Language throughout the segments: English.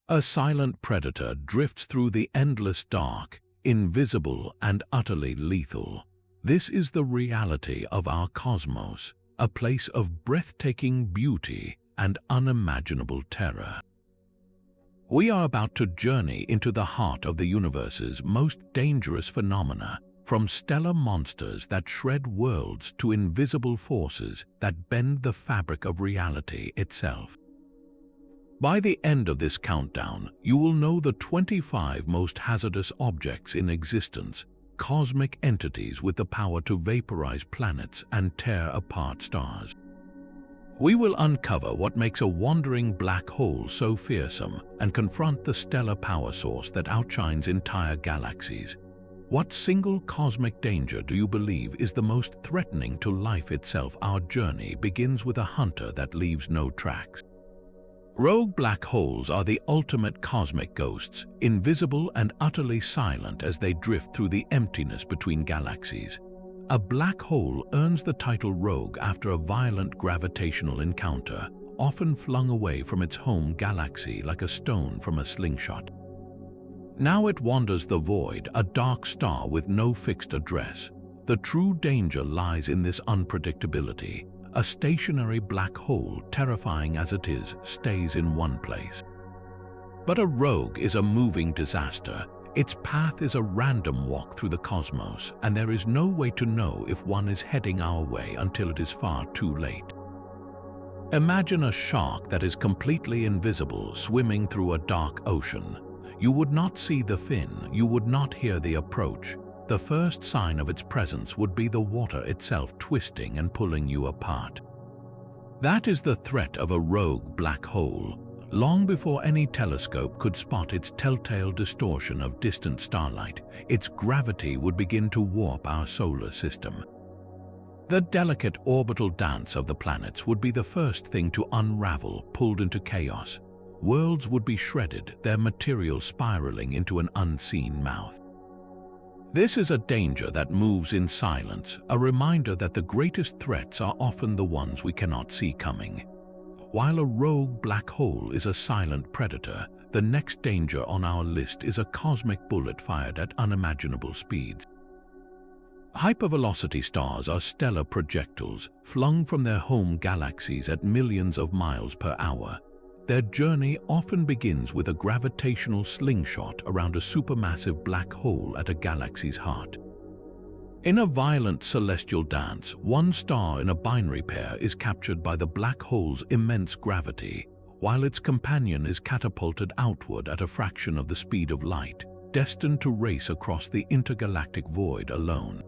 A silent predator drifts through the endless dark, invisible and utterly lethal. This is the reality of our cosmos, a place of breathtaking beauty and unimaginable terror. We are about to journey into the heart of the universe's most dangerous phenomena, from stellar monsters that shred worlds to invisible forces that bend the fabric of reality itself. By the end of this countdown, you will know the 25 most hazardous objects in existence, cosmic entities with the power to vaporize planets and tear apart stars. We will uncover what makes a wandering black hole so fearsome and confront the stellar power source that outshines entire galaxies. What single cosmic danger do you believe is the most threatening to life itself? Our journey begins with a hunter that leaves no tracks. Rogue black holes are the ultimate cosmic ghosts, invisible and utterly silent as they drift through the emptiness between galaxies. A black hole earns the title rogue after a violent gravitational encounter, often flung away from its home galaxy like a stone from a slingshot. Now it wanders the void, a dark star with no fixed address. The true danger lies in this unpredictability. A stationary black hole, terrifying as it is, stays in one place. But a rogue is a moving disaster. Its path is a random walk through the cosmos, and there is no way to know if one is heading our way until it is far too late. Imagine a shark that is completely invisible swimming through a dark ocean. You would not see the fin, you would not hear the approach. The first sign of its presence would be the water itself twisting and pulling you apart. That is the threat of a rogue black hole. Long before any telescope could spot its telltale distortion of distant starlight, its gravity would begin to warp our solar system. The delicate orbital dance of the planets would be the first thing to unravel, pulled into chaos. Worlds would be shredded, their material spiraling into an unseen mouth. This is a danger that moves in silence, a reminder that the greatest threats are often the ones we cannot see coming. While a rogue black hole is a silent predator, the next danger on our list is a cosmic bullet fired at unimaginable speeds. Hypervelocity stars are stellar projectiles flung from their home galaxies at millions of miles per hour. Their journey often begins with a gravitational slingshot around a supermassive black hole at a galaxy's heart. In a violent celestial dance, one star in a binary pair is captured by the black hole's immense gravity, while its companion is catapulted outward at a fraction of the speed of light, destined to race across the intergalactic void alone.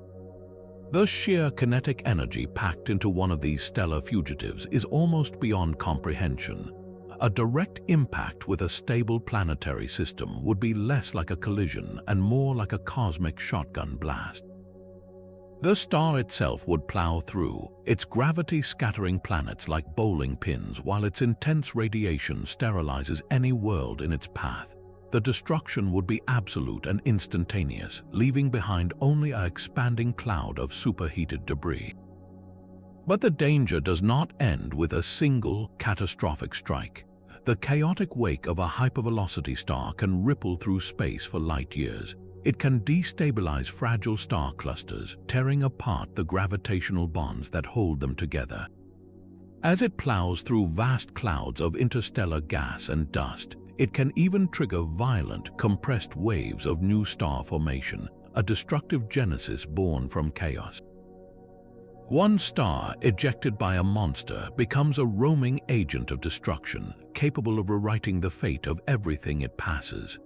The sheer kinetic energy packed into one of these stellar fugitives is almost beyond comprehension. A direct impact with a stable planetary system would be less like a collision and more like a cosmic shotgun blast. The star itself would plow through, its gravity scattering planets like bowling pins while its intense radiation sterilizes any world in its path. The destruction would be absolute and instantaneous, leaving behind only an expanding cloud of superheated debris. But the danger does not end with a single catastrophic strike. The chaotic wake of a hypervelocity star can ripple through space for light years. It can destabilize fragile star clusters, tearing apart the gravitational bonds that hold them together. As it plows through vast clouds of interstellar gas and dust, it can even trigger violent, compressed waves of new star formation, a destructive genesis born from chaos. One star, ejected by a monster, becomes a roaming agent of destruction, capable of rewriting the fate of everything it passes.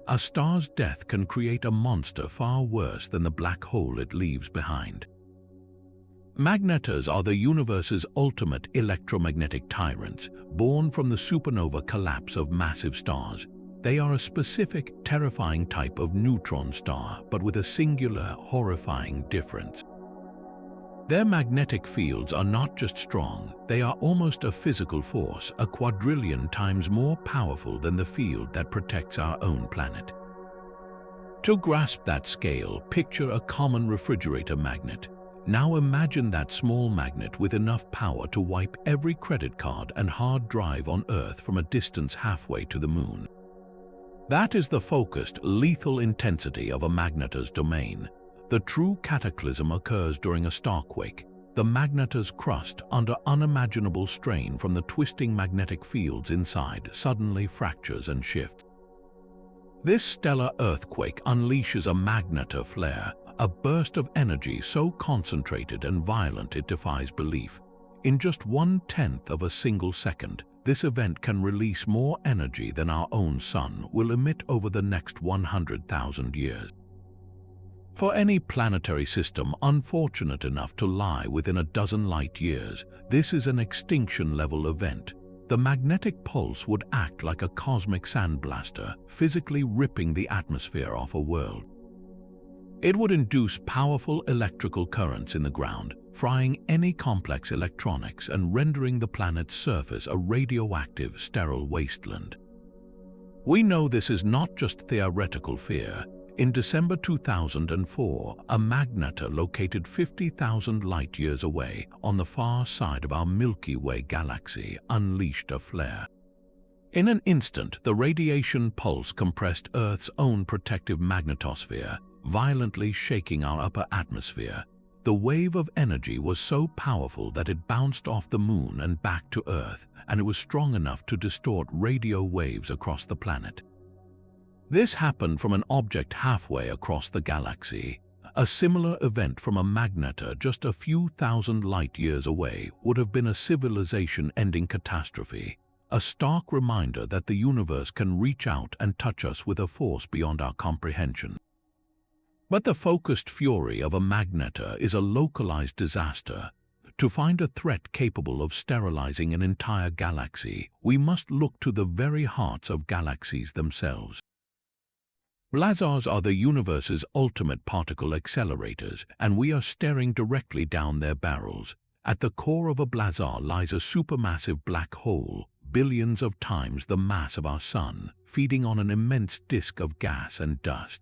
A star's death can create a monster far worse than the black hole it leaves behind. Magnetars are the universe's ultimate electromagnetic tyrants, born from the supernova collapse of massive stars. They are a specific, terrifying type of neutron star, but with a singular, horrifying difference. Their magnetic fields are not just strong, they are almost a physical force, a quadrillion times more powerful than the field that protects our own planet. To grasp that scale, picture a common refrigerator magnet. Now imagine that small magnet with enough power to wipe every credit card and hard drive on Earth from a distance halfway to the moon. That is the focused, lethal intensity of a magnetar's domain. The true cataclysm occurs during a starquake. The magnetar's crust, under unimaginable strain from the twisting magnetic fields inside, suddenly fractures and shifts. This stellar earthquake unleashes a magnetar flare, a burst of energy so concentrated and violent it defies belief. In just 1/10 of a single second, this event can release more energy than our own sun will emit over the next 100,000 years. For any planetary system unfortunate enough to lie within a dozen light years, this is an extinction-level event. The magnetic pulse would act like a cosmic sandblaster, physically ripping the atmosphere off a world. It would induce powerful electrical currents in the ground, frying any complex electronics and rendering the planet's surface a radioactive, sterile wasteland. We know this is not just theoretical fear. In December 2004, a magnetar located 50,000 light-years away on the far side of our Milky Way galaxy unleashed a flare. In an instant, the radiation pulse compressed Earth's own protective magnetosphere, violently shaking our upper atmosphere. The wave of energy was so powerful that it bounced off the moon and back to Earth, and it was strong enough to distort radio waves across the planet. This happened from an object halfway across the galaxy. A similar event from a magnetar just a few thousand light-years away would have been a civilization-ending catastrophe, a stark reminder that the universe can reach out and touch us with a force beyond our comprehension. But the focused fury of a magnetar is a localized disaster. To find a threat capable of sterilizing an entire galaxy, we must look to the very hearts of galaxies themselves. Blazars are the universe's ultimate particle accelerators, and we are staring directly down their barrels. At the core of a blazar lies a supermassive black hole, billions of times the mass of our Sun, feeding on an immense disk of gas and dust.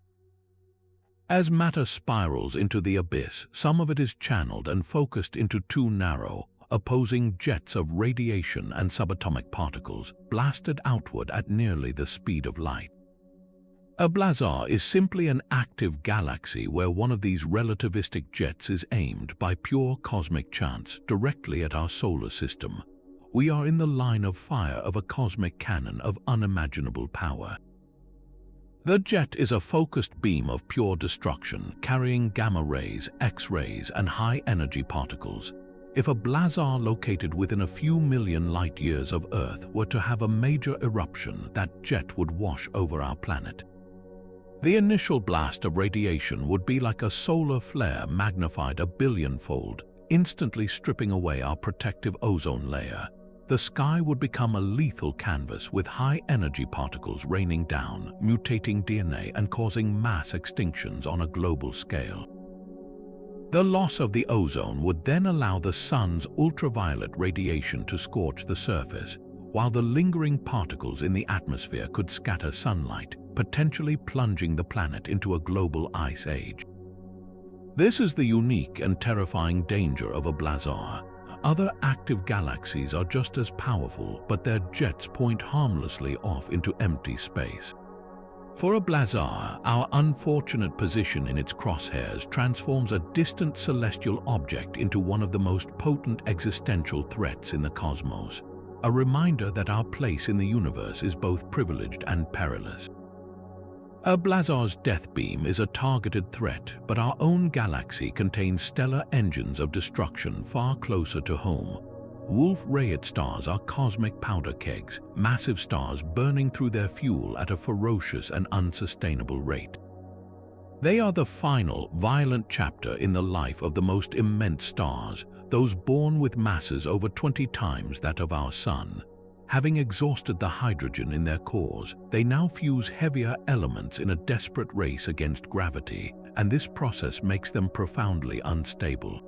As matter spirals into the abyss, some of it is channeled and focused into two narrow, opposing jets of radiation and subatomic particles, blasted outward at nearly the speed of light. A blazar is simply an active galaxy where one of these relativistic jets is aimed by pure cosmic chance directly at our solar system. We are in the line of fire of a cosmic cannon of unimaginable power. The jet is a focused beam of pure destruction, carrying gamma rays, X-rays, and high-energy particles. If a blazar located within a few million light-years of Earth were to have a major eruption, that jet would wash over our planet. The initial blast of radiation would be like a solar flare magnified a billionfold, instantly stripping away our protective ozone layer. The sky would become a lethal canvas with high-energy particles raining down, mutating DNA and causing mass extinctions on a global scale. The loss of the ozone would then allow the sun's ultraviolet radiation to scorch the surface, while the lingering particles in the atmosphere could scatter sunlight, potentially plunging the planet into a global ice age. This is the unique and terrifying danger of a blazar. Other active galaxies are just as powerful, but their jets point harmlessly off into empty space. For a blazar, our unfortunate position in its crosshairs transforms a distant celestial object into one of the most potent existential threats in the cosmos, a reminder that our place in the universe is both privileged and perilous. A blazar's death beam is a targeted threat, but our own galaxy contains stellar engines of destruction far closer to home. Wolf-Rayet stars are cosmic powder kegs, massive stars burning through their fuel at a ferocious and unsustainable rate. They are the final, violent chapter in the life of the most immense stars, those born with masses over 20 times that of our Sun. Having exhausted the hydrogen in their cores, they now fuse heavier elements in a desperate race against gravity, and this process makes them profoundly unstable.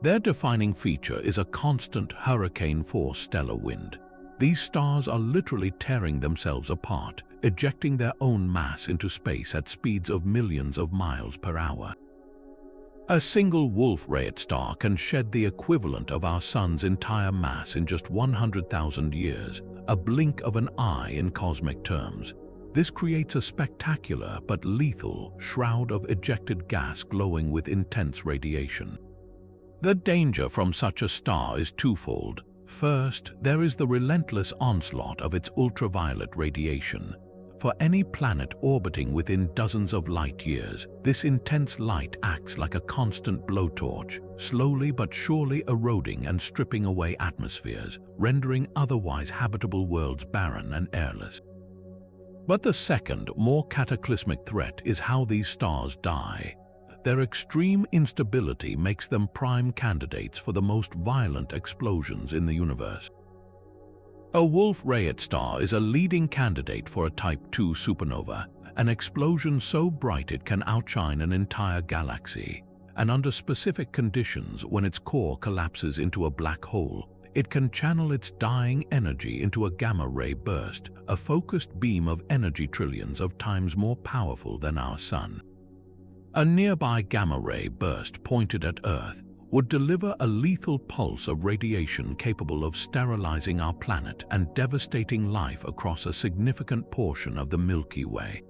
Their defining feature is a constant hurricane-force stellar wind. These stars are literally tearing themselves apart, ejecting their own mass into space at speeds of millions of miles per hour. A single Wolf-Rayet star can shed the equivalent of our Sun's entire mass in just 100,000 years, a blink of an eye in cosmic terms. This creates a spectacular but lethal shroud of ejected gas glowing with intense radiation. The danger from such a star is twofold. First, there is the relentless onslaught of its ultraviolet radiation. For any planet orbiting within dozens of light years, this intense light acts like a constant blowtorch, slowly but surely eroding and stripping away atmospheres, rendering otherwise habitable worlds barren and airless. But the second, more cataclysmic threat is how these stars die. Their extreme instability makes them prime candidates for the most violent explosions in the universe. A Wolf-Rayet star is a leading candidate for a Type II supernova, an explosion so bright it can outshine an entire galaxy, and under specific conditions, when its core collapses into a black hole, it can channel its dying energy into a gamma-ray burst, a focused beam of energy trillions of times more powerful than our Sun. A nearby gamma-ray burst pointed at Earth would deliver a lethal pulse of radiation capable of sterilizing our planet and devastating life across a significant portion of the Milky Way.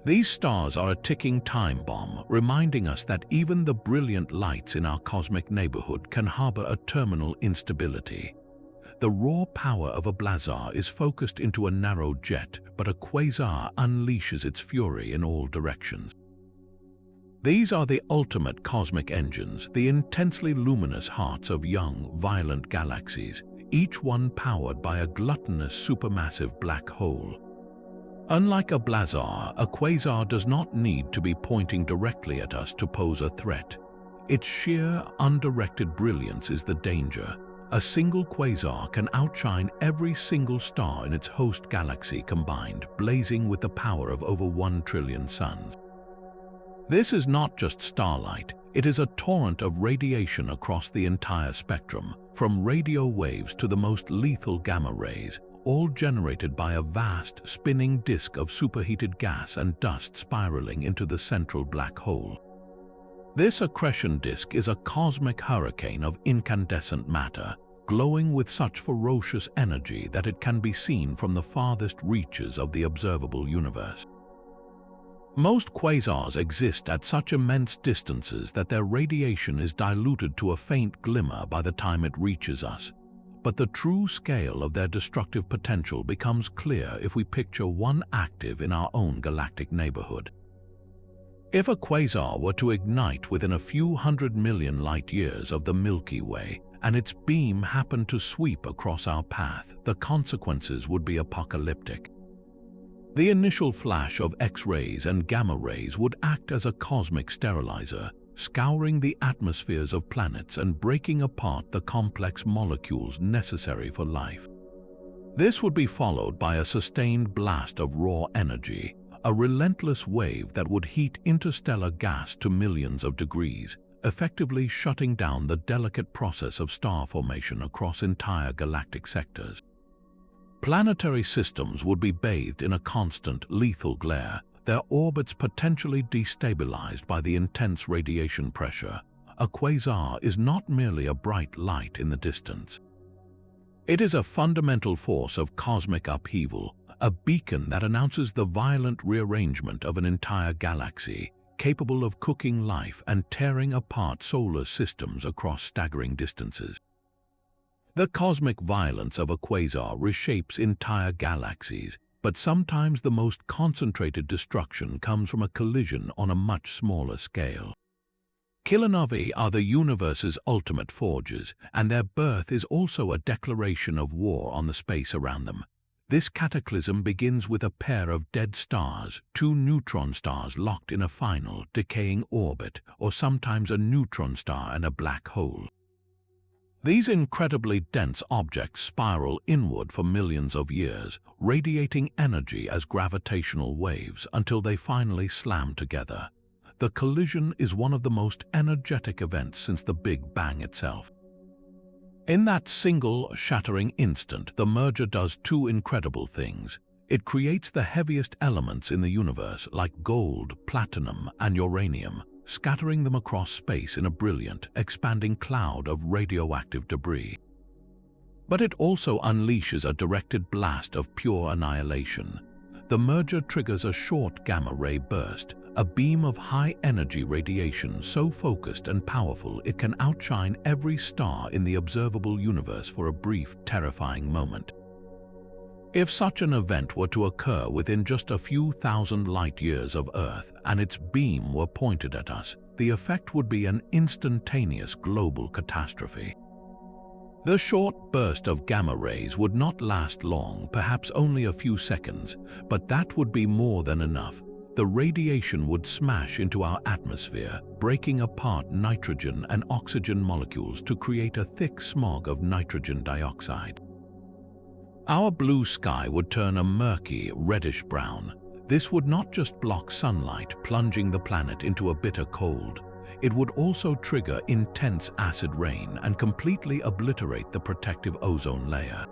These stars are a ticking time bomb, reminding us that even the brilliant lights in our cosmic neighborhood can harbor a terminal instability. The raw power of a blazar is focused into a narrow jet, but a quasar unleashes its fury in all directions. These are the ultimate cosmic engines, the intensely luminous hearts of young, violent galaxies, each one powered by a gluttonous supermassive black hole. Unlike a blazar, a quasar does not need to be pointing directly at us to pose a threat. Its sheer, undirected brilliance is the danger. A single quasar can outshine every single star in its host galaxy combined, blazing with the power of over 1 trillion suns. This is not just starlight, it is a torrent of radiation across the entire spectrum, from radio waves to the most lethal gamma rays, all generated by a vast, spinning disk of superheated gas and dust spiraling into the central black hole. This accretion disk is a cosmic hurricane of incandescent matter, glowing with such ferocious energy that it can be seen from the farthest reaches of the observable universe. Most quasars exist at such immense distances that their radiation is diluted to a faint glimmer by the time it reaches us. But the true scale of their destructive potential becomes clear if we picture one active in our own galactic neighborhood. If a quasar were to ignite within a few 100 million light-years of the Milky Way, and its beam happened to sweep across our path, the consequences would be apocalyptic. The initial flash of X-rays and gamma rays would act as a cosmic sterilizer, scouring the atmospheres of planets and breaking apart the complex molecules necessary for life. This would be followed by a sustained blast of raw energy, a relentless wave that would heat interstellar gas to millions of degrees, effectively shutting down the delicate process of star formation across entire galactic sectors. Planetary systems would be bathed in a constant, lethal glare, their orbits potentially destabilized by the intense radiation pressure. A quasar is not merely a bright light in the distance. It is a fundamental force of cosmic upheaval, a beacon that announces the violent rearrangement of an entire galaxy, capable of cooking life and tearing apart solar systems across staggering distances. The cosmic violence of a quasar reshapes entire galaxies, but sometimes the most concentrated destruction comes from a collision on a much smaller scale. Kilinovae are the universe's ultimate forges, and their birth is also a declaration of war on the space around them. This cataclysm begins with a pair of dead stars, two neutron stars locked in a final, decaying orbit, or sometimes a neutron star and a black hole. These incredibly dense objects spiral inward for millions of years, radiating energy as gravitational waves until they finally slam together. The collision is one of the most energetic events since the Big Bang itself. In that single, shattering instant, the merger does two incredible things. It creates the heaviest elements in the universe, like gold, platinum, and uranium, scattering them across space in a brilliant, expanding cloud of radioactive debris. But it also unleashes a directed blast of pure annihilation. The merger triggers a short gamma-ray burst, a beam of high-energy radiation so focused and powerful it can outshine every star in the observable universe for a brief, terrifying moment. If such an event were to occur within just a few thousand light-years of Earth and its beam were pointed at us, the effect would be an instantaneous global catastrophe. The short burst of gamma rays would not last long, perhaps only a few seconds, but that would be more than enough. The radiation would smash into our atmosphere, breaking apart nitrogen and oxygen molecules to create a thick smog of nitrogen dioxide. Our blue sky would turn a murky, reddish-brown. This would not just block sunlight, plunging the planet into a bitter cold. It would also trigger intense acid rain and completely obliterate the protective ozone layer.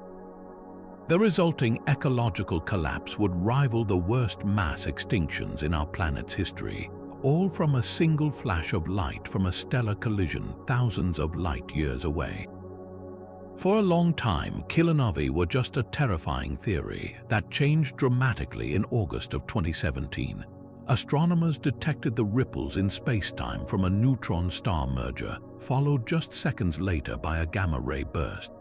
The resulting ecological collapse would rival the worst mass extinctions in our planet's history, all from a single flash of light from a stellar collision thousands of light-years away. For a long time, kilonovae were just a terrifying theory that changed dramatically in August of 2017. Astronomers detected the ripples in space-time from a neutron-star merger, followed just seconds later by a gamma-ray burst.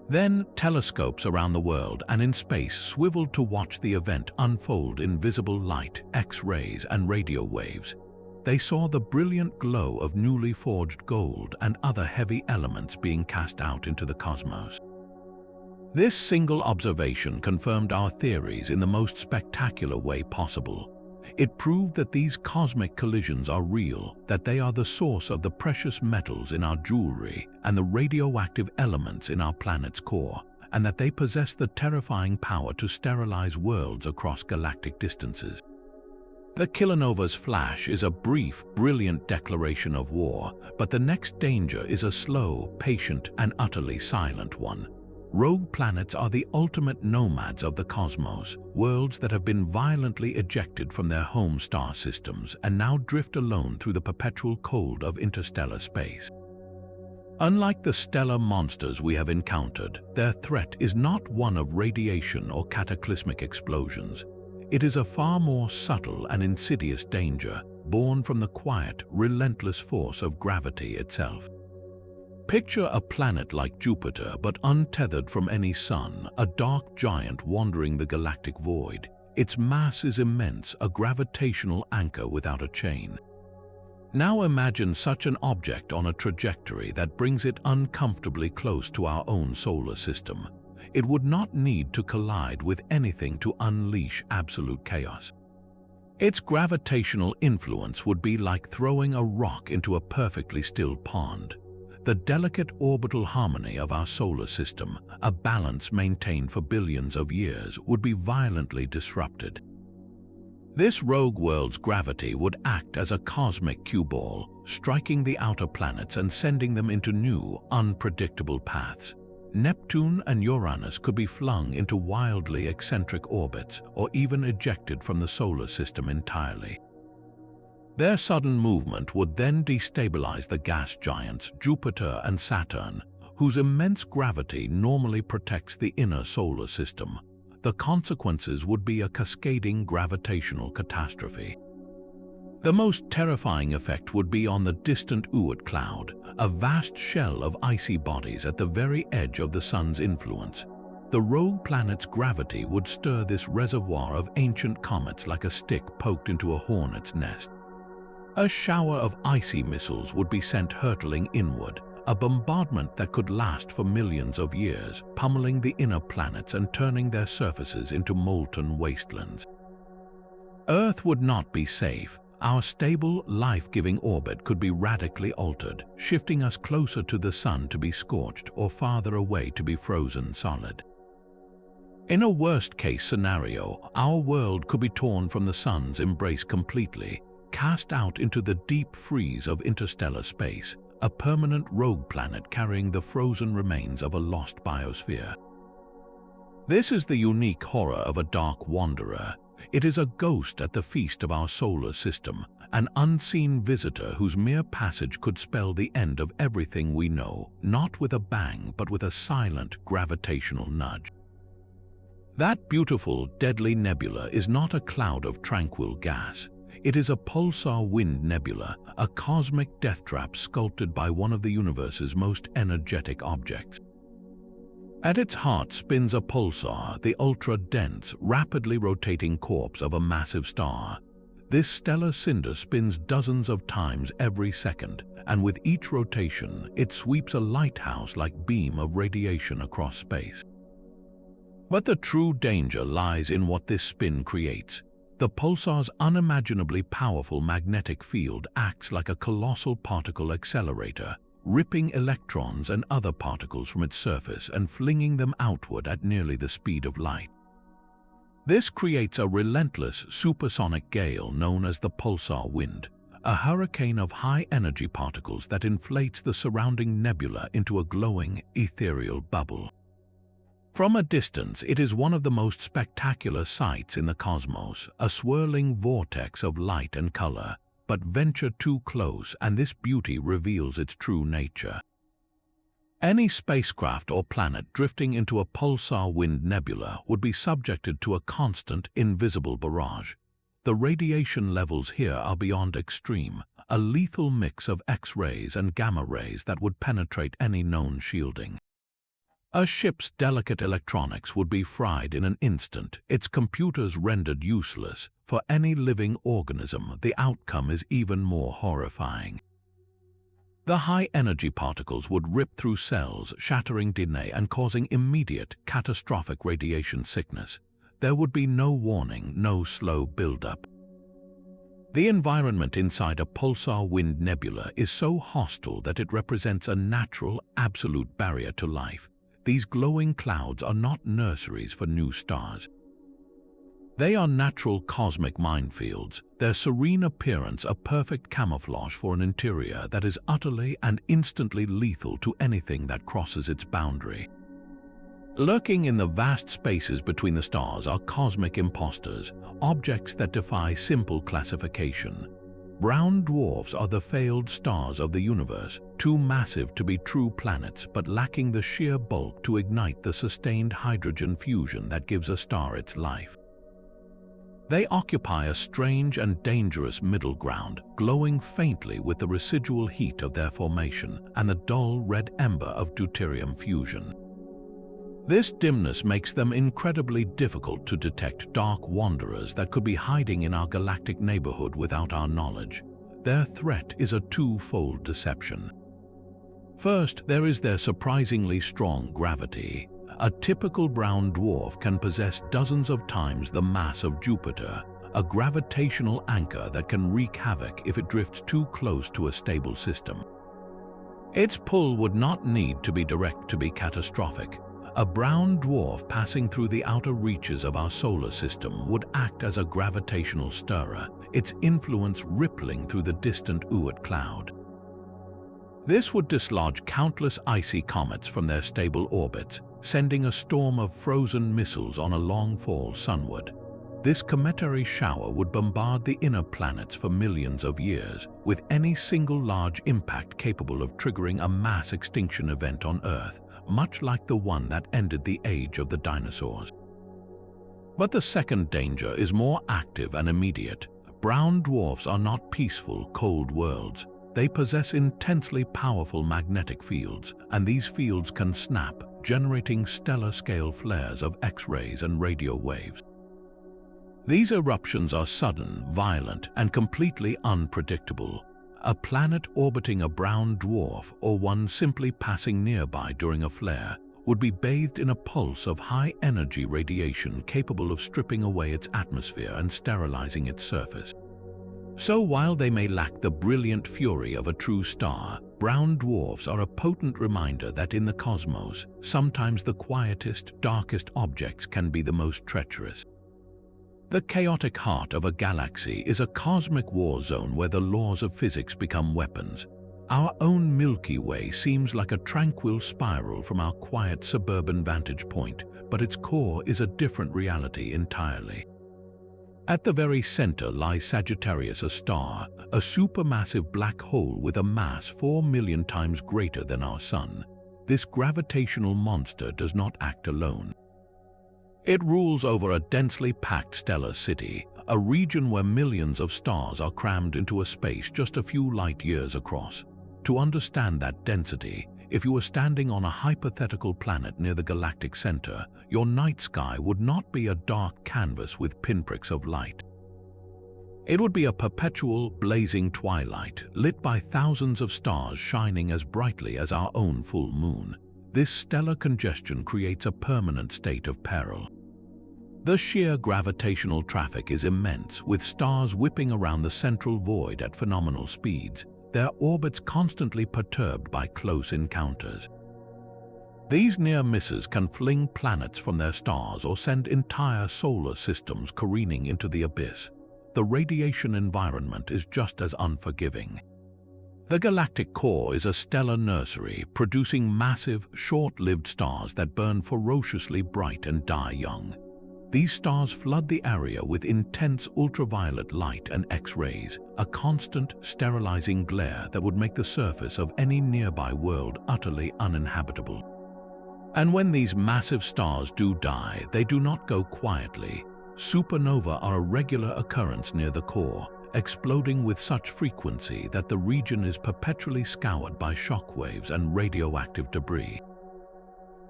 Then, telescopes around the world and in space swiveled to watch the event unfold in visible light, X-rays, and radio waves. They saw the brilliant glow of newly forged gold and other heavy elements being cast out into the cosmos. This single observation confirmed our theories in the most spectacular way possible. It proved that these cosmic collisions are real, that they are the source of the precious metals in our jewelry and the radioactive elements in our planet's core, and that they possess the terrifying power to sterilize worlds across galactic distances. The kilonova's flash is a brief, brilliant declaration of war, but the next danger is a slow, patient, and utterly silent one. Rogue planets are the ultimate nomads of the cosmos, worlds that have been violently ejected from their home star systems and now drift alone through the perpetual cold of interstellar space. Unlike the stellar monsters we have encountered, their threat is not one of radiation or cataclysmic explosions. It is a far more subtle and insidious danger, born from the quiet, relentless force of gravity itself. Picture a planet like Jupiter, but untethered from any sun, a dark giant wandering the galactic void. Its mass is immense, a gravitational anchor without a chain. Now imagine such an object on a trajectory that brings it uncomfortably close to our own solar system. It would not need to collide with anything to unleash absolute chaos. Its gravitational influence would be like throwing a rock into a perfectly still pond. The delicate orbital harmony of our solar system, a balance maintained for billions of years, would be violently disrupted. This rogue world's gravity would act as a cosmic cue ball, striking the outer planets and sending them into new, unpredictable paths. Neptune and Uranus could be flung into wildly eccentric orbits or even ejected from the solar system entirely. Their sudden movement would then destabilize the gas giants Jupiter and Saturn, whose immense gravity normally protects the inner solar system. The consequences would be a cascading gravitational catastrophe. The most terrifying effect would be on the distant Oort cloud, a vast shell of icy bodies at the very edge of the sun's influence. The rogue planet's gravity would stir this reservoir of ancient comets like a stick poked into a hornet's nest. A shower of icy missiles would be sent hurtling inward, a bombardment that could last for millions of years, pummeling the inner planets and turning their surfaces into molten wastelands. Earth would not be safe. Our stable, life-giving orbit could be radically altered, shifting us closer to the sun to be scorched or farther away to be frozen solid. In a worst-case scenario, our world could be torn from the sun's embrace completely, cast out into the deep freeze of interstellar space, a permanent rogue planet carrying the frozen remains of a lost biosphere. This is the unique horror of a dark wanderer. It is a ghost at the feast of our solar system, an unseen visitor whose mere passage could spell the end of everything we know, not with a bang but with a silent gravitational nudge. That beautiful, deadly nebula is not a cloud of tranquil gas. It is a pulsar wind nebula, a cosmic death trap sculpted by one of the universe's most energetic objects. At its heart spins a pulsar, the ultra-dense, rapidly rotating corpse of a massive star. This stellar cinder spins dozens of times every second, and with each rotation, it sweeps a lighthouse-like beam of radiation across space. But the true danger lies in what this spin creates. The pulsar's unimaginably powerful magnetic field acts like a colossal particle accelerator, ripping electrons and other particles from its surface and flinging them outward at nearly the speed of light. This creates a relentless supersonic gale known as the pulsar wind, a hurricane of high-energy particles that inflates the surrounding nebula into a glowing, ethereal bubble. From a distance, it is one of the most spectacular sights in the cosmos, a swirling vortex of light and color. But venture too close, and this beauty reveals its true nature. Any spacecraft or planet drifting into a pulsar wind nebula would be subjected to a constant, invisible barrage. The radiation levels here are beyond extreme, a lethal mix of X-rays and gamma rays that would penetrate any known shielding. A ship's delicate electronics would be fried in an instant, its computers rendered useless. For any living organism, the outcome is even more horrifying. The high-energy particles would rip through cells, shattering DNA and causing immediate, catastrophic radiation sickness. There would be no warning, no slow buildup. The environment inside a pulsar wind nebula is so hostile that it represents a natural, absolute barrier to life. These glowing clouds are not nurseries for new stars. They are natural cosmic minefields, their serene appearance a perfect camouflage for an interior that is utterly and instantly lethal to anything that crosses its boundary. Lurking in the vast spaces between the stars are cosmic imposters, objects that defy simple classification. Brown dwarfs are the failed stars of the universe, too massive to be true planets but lacking the sheer bulk to ignite the sustained hydrogen fusion that gives a star its life. They occupy a strange and dangerous middle ground, glowing faintly with the residual heat of their formation and the dull red ember of deuterium fusion. This dimness makes them incredibly difficult to detect, dark wanderers that could be hiding in our galactic neighborhood without our knowledge. Their threat is a two-fold deception. First, there is their surprisingly strong gravity. A typical brown dwarf can possess dozens of times the mass of Jupiter, a gravitational anchor that can wreak havoc if it drifts too close to a stable system. Its pull would not need to be direct to be catastrophic. A brown dwarf passing through the outer reaches of our solar system would act as a gravitational stirrer, its influence rippling through the distant Oort cloud. This would dislodge countless icy comets from their stable orbits, sending a storm of frozen missiles on a long fall sunward. This cometary shower would bombard the inner planets for millions of years, with any single large impact capable of triggering a mass extinction event on Earth, much like the one that ended the age of the dinosaurs. But the second danger is more active and immediate. Brown dwarfs are not peaceful, cold worlds. They possess intensely powerful magnetic fields, and these fields can snap, generating stellar-scale flares of X-rays and radio waves. These eruptions are sudden, violent, and completely unpredictable. A planet orbiting a brown dwarf, or one simply passing nearby during a flare, would be bathed in a pulse of high-energy radiation capable of stripping away its atmosphere and sterilizing its surface. So while they may lack the brilliant fury of a true star, brown dwarfs are a potent reminder that in the cosmos, sometimes the quietest, darkest objects can be the most treacherous. The chaotic heart of a galaxy is a cosmic war zone where the laws of physics become weapons. Our own Milky Way seems like a tranquil spiral from our quiet suburban vantage point, but its core is a different reality entirely. At the very center lies Sagittarius, a star, a supermassive black hole with a mass 4 million times greater than our Sun. This gravitational monster does not act alone. It rules over a densely packed stellar city, a region where millions of stars are crammed into a space just a few light years across. To understand that density, if you were standing on a hypothetical planet near the galactic center, your night sky would not be a dark canvas with pinpricks of light. It would be a perpetual, blazing twilight, lit by thousands of stars shining as brightly as our own full moon. This stellar congestion creates a permanent state of peril. The sheer gravitational traffic is immense, with stars whipping around the central void at phenomenal speeds, their orbits constantly perturbed by close encounters. These near misses can fling planets from their stars or send entire solar systems careening into the abyss. The radiation environment is just as unforgiving. The galactic core is a stellar nursery, producing massive, short-lived stars that burn ferociously bright and die young. These stars flood the area with intense ultraviolet light and X-rays, a constant, sterilizing glare that would make the surface of any nearby world utterly uninhabitable. And when these massive stars do die, they do not go quietly. Supernova are a regular occurrence near the core, exploding with such frequency that the region is perpetually scoured by shockwaves and radioactive debris.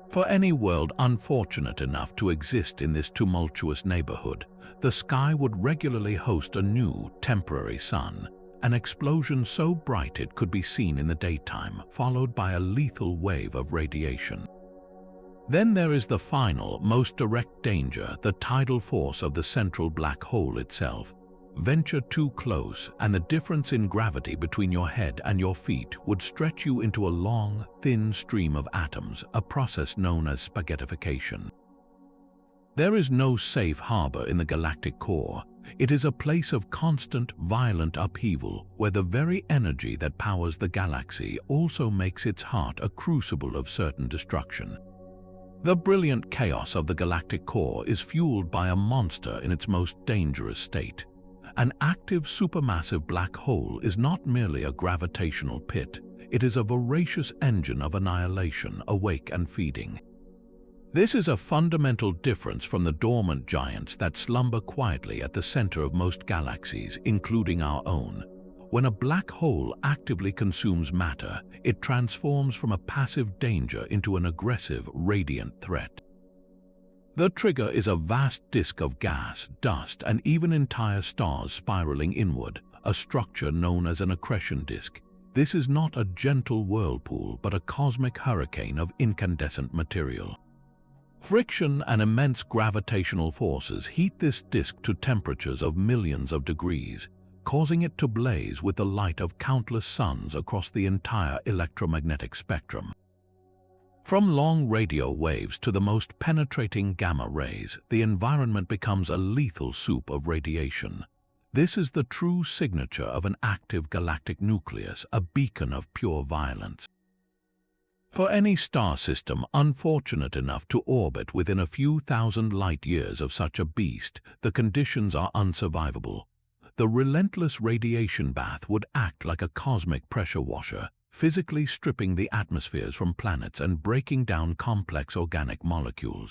For any world unfortunate enough to exist in this tumultuous neighborhood, the sky would regularly host a new, temporary sun, an explosion so bright it could be seen in the daytime, followed by a lethal wave of radiation. Then there is the final, most direct danger, the tidal force of the central black hole itself. Venture too close, and the difference in gravity between your head and your feet would stretch you into a long, thin stream of atoms, a process known as spaghettification. There is no safe harbor in the galactic core. It is a place of constant, violent upheaval, where the very energy that powers the galaxy also makes its heart a crucible of certain destruction. The brilliant chaos of the galactic core is fueled by a monster in its most dangerous state. An active supermassive black hole is not merely a gravitational pit, it is a voracious engine of annihilation, awake and feeding. This is a fundamental difference from the dormant giants that slumber quietly at the center of most galaxies, including our own. When a black hole actively consumes matter, it transforms from a passive danger into an aggressive, radiant threat. The trigger is a vast disk of gas, dust, and even entire stars spiraling inward, a structure known as an accretion disk. This is not a gentle whirlpool, but a cosmic hurricane of incandescent material. Friction and immense gravitational forces heat this disk to temperatures of millions of degrees, causing it to blaze with the light of countless suns across the entire electromagnetic spectrum. From long radio waves to the most penetrating gamma rays, the environment becomes a lethal soup of radiation. This is the true signature of an active galactic nucleus, a beacon of pure violence. For any star system unfortunate enough to orbit within a few thousand light-years of such a beast, the conditions are unsurvivable. The relentless radiation bath would act like a cosmic pressure washer, physically stripping the atmospheres from planets and breaking down complex organic molecules.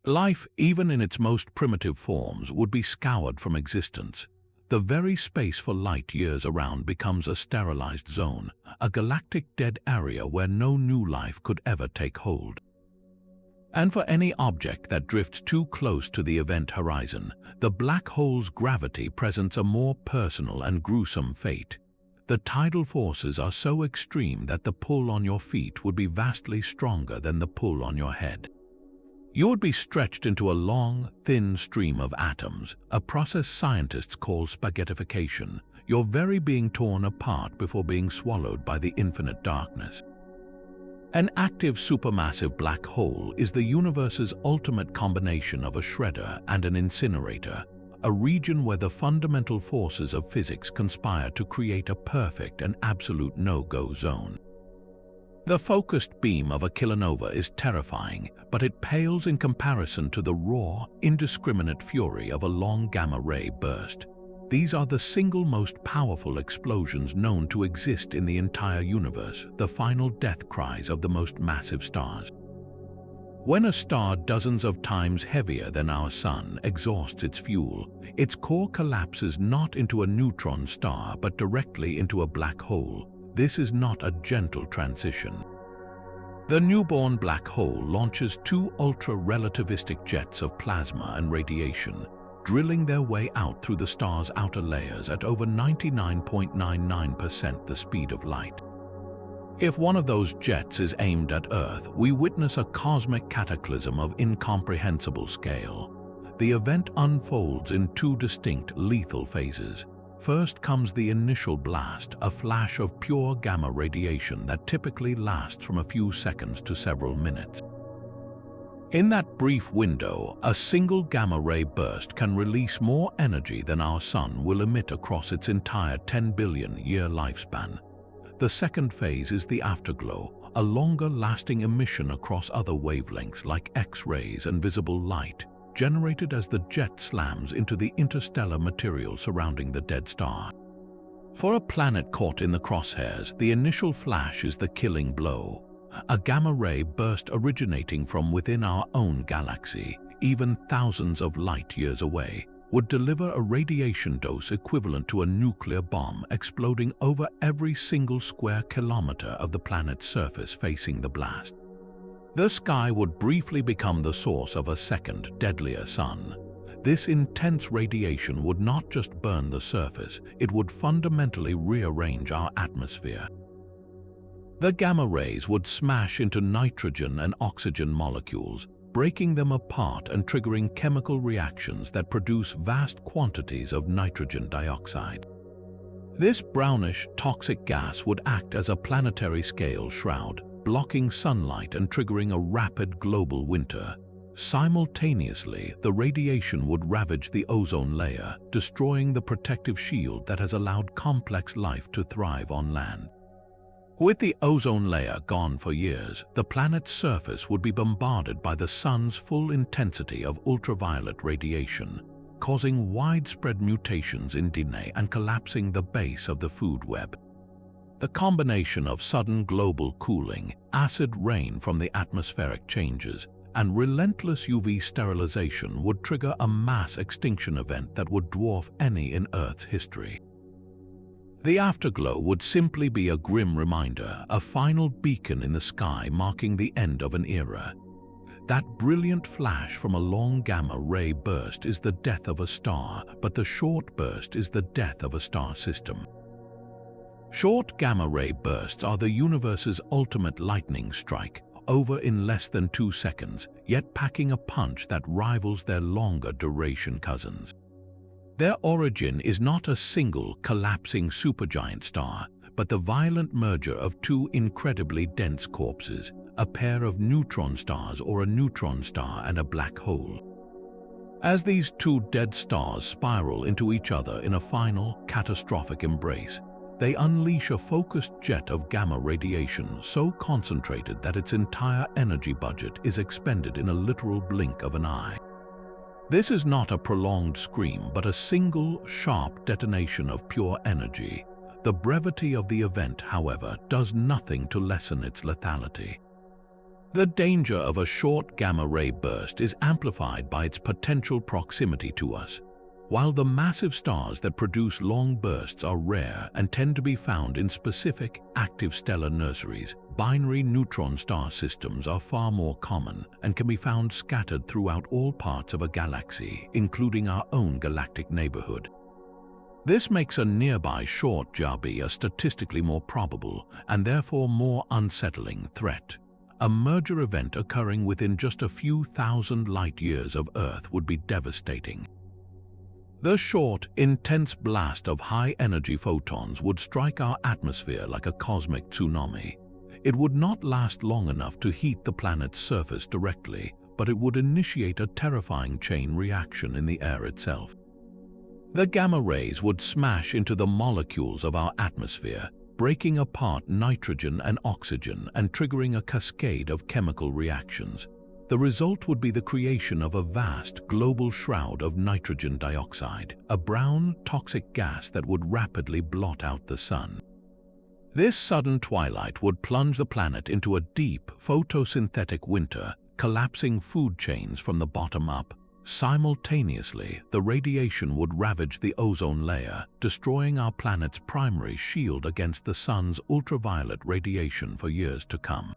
Life, even in its most primitive forms, would be scoured from existence. The very space for light years around becomes a sterilized zone, a galactic dead area where no new life could ever take hold. And for any object that drifts too close to the event horizon, the black hole's gravity presents a more personal and gruesome fate. The tidal forces are so extreme that the pull on your feet would be vastly stronger than the pull on your head. You would be stretched into a long, thin stream of atoms, a process scientists call spaghettification, your very being torn apart before being swallowed by the infinite darkness. An active supermassive black hole is the universe's ultimate combination of a shredder and an incinerator, a region where the fundamental forces of physics conspire to create a perfect and absolute no-go zone. The focused beam of a kilonova is terrifying, but it pales in comparison to the raw, indiscriminate fury of a long gamma-ray burst. These are the single most powerful explosions known to exist in the entire universe, the final death cries of the most massive stars. When a star dozens of times heavier than our Sun exhausts its fuel, its core collapses not into a neutron star but directly into a black hole. This is not a gentle transition. The newborn black hole launches two ultra-relativistic jets of plasma and radiation, drilling their way out through the star's outer layers at over 99.99% the speed of light. If one of those jets is aimed at Earth, we witness a cosmic cataclysm of incomprehensible scale. The event unfolds in two distinct lethal phases. First comes the initial blast, a flash of pure gamma radiation that typically lasts from a few seconds to several minutes. In that brief window, a single gamma-ray burst can release more energy than our Sun will emit across its entire 10 billion-year lifespan. The second phase is the afterglow, a longer-lasting emission across other wavelengths like X-rays and visible light, generated as the jet slams into the interstellar material surrounding the dead star. For a planet caught in the crosshairs, the initial flash is the killing blow. A gamma-ray burst originating from within our own galaxy, even thousands of light-years away, would deliver a radiation dose equivalent to a nuclear bomb exploding over every single square kilometer of the planet's surface facing the blast. The sky would briefly become the source of a second, deadlier sun. This intense radiation would not just burn the surface, it would fundamentally rearrange our atmosphere. The gamma rays would smash into nitrogen and oxygen molecules, breaking them apart and triggering chemical reactions that produce vast quantities of nitrogen dioxide. This brownish, toxic gas would act as a planetary-scale shroud, blocking sunlight and triggering a rapid global winter. Simultaneously, the radiation would ravage the ozone layer, destroying the protective shield that has allowed complex life to thrive on land. With the ozone layer gone for years, the planet's surface would be bombarded by the sun's full intensity of ultraviolet radiation, causing widespread mutations in DNA and collapsing the base of the food web. The combination of sudden global cooling, acid rain from the atmospheric changes, and relentless UV sterilization would trigger a mass extinction event that would dwarf any in Earth's history. The afterglow would simply be a grim reminder, a final beacon in the sky marking the end of an era. That brilliant flash from a long gamma-ray burst is the death of a star, but the short burst is the death of a star system. Short gamma-ray bursts are the universe's ultimate lightning strike, over in less than 2 seconds, yet packing a punch that rivals their longer-duration cousins. Their origin is not a single collapsing supergiant star, but the violent merger of two incredibly dense corpses, a pair of neutron stars or a neutron star and a black hole. As these two dead stars spiral into each other in a final, catastrophic embrace, they unleash a focused jet of gamma radiation so concentrated that its entire energy budget is expended in a literal blink of an eye. This is not a prolonged scream, but a single, sharp detonation of pure energy. The brevity of the event, however, does nothing to lessen its lethality. The danger of a short gamma-ray burst is amplified by its potential proximity to us. While the massive stars that produce long bursts are rare and tend to be found in specific, active stellar nurseries, binary neutron star systems are far more common and can be found scattered throughout all parts of a galaxy, including our own galactic neighborhood. This makes a nearby short JB a statistically more probable and therefore more unsettling threat. A merger event occurring within just a few thousand light-years of Earth would be devastating. The short, intense blast of high-energy photons would strike our atmosphere like a cosmic tsunami. It would not last long enough to heat the planet's surface directly, but it would initiate a terrifying chain reaction in the air itself. The gamma rays would smash into the molecules of our atmosphere, breaking apart nitrogen and oxygen and triggering a cascade of chemical reactions. The result would be the creation of a vast global shroud of nitrogen dioxide, a brown, toxic gas that would rapidly blot out the sun. This sudden twilight would plunge the planet into a deep, photosynthetic winter, collapsing food chains from the bottom up. Simultaneously, the radiation would ravage the ozone layer, destroying our planet's primary shield against the sun's ultraviolet radiation for years to come.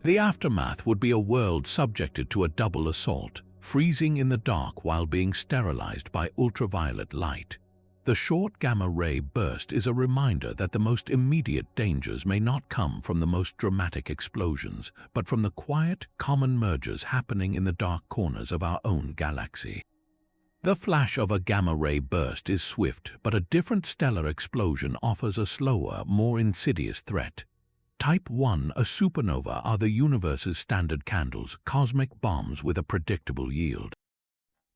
The aftermath would be a world subjected to a double assault, freezing in the dark while being sterilized by ultraviolet light. The short gamma-ray burst is a reminder that the most immediate dangers may not come from the most dramatic explosions, but from the quiet, common mergers happening in the dark corners of our own galaxy. The flash of a gamma-ray burst is swift, but a different stellar explosion offers a slower, more insidious threat. Type 1, a supernova, are the universe's standard candles, cosmic bombs with a predictable yield.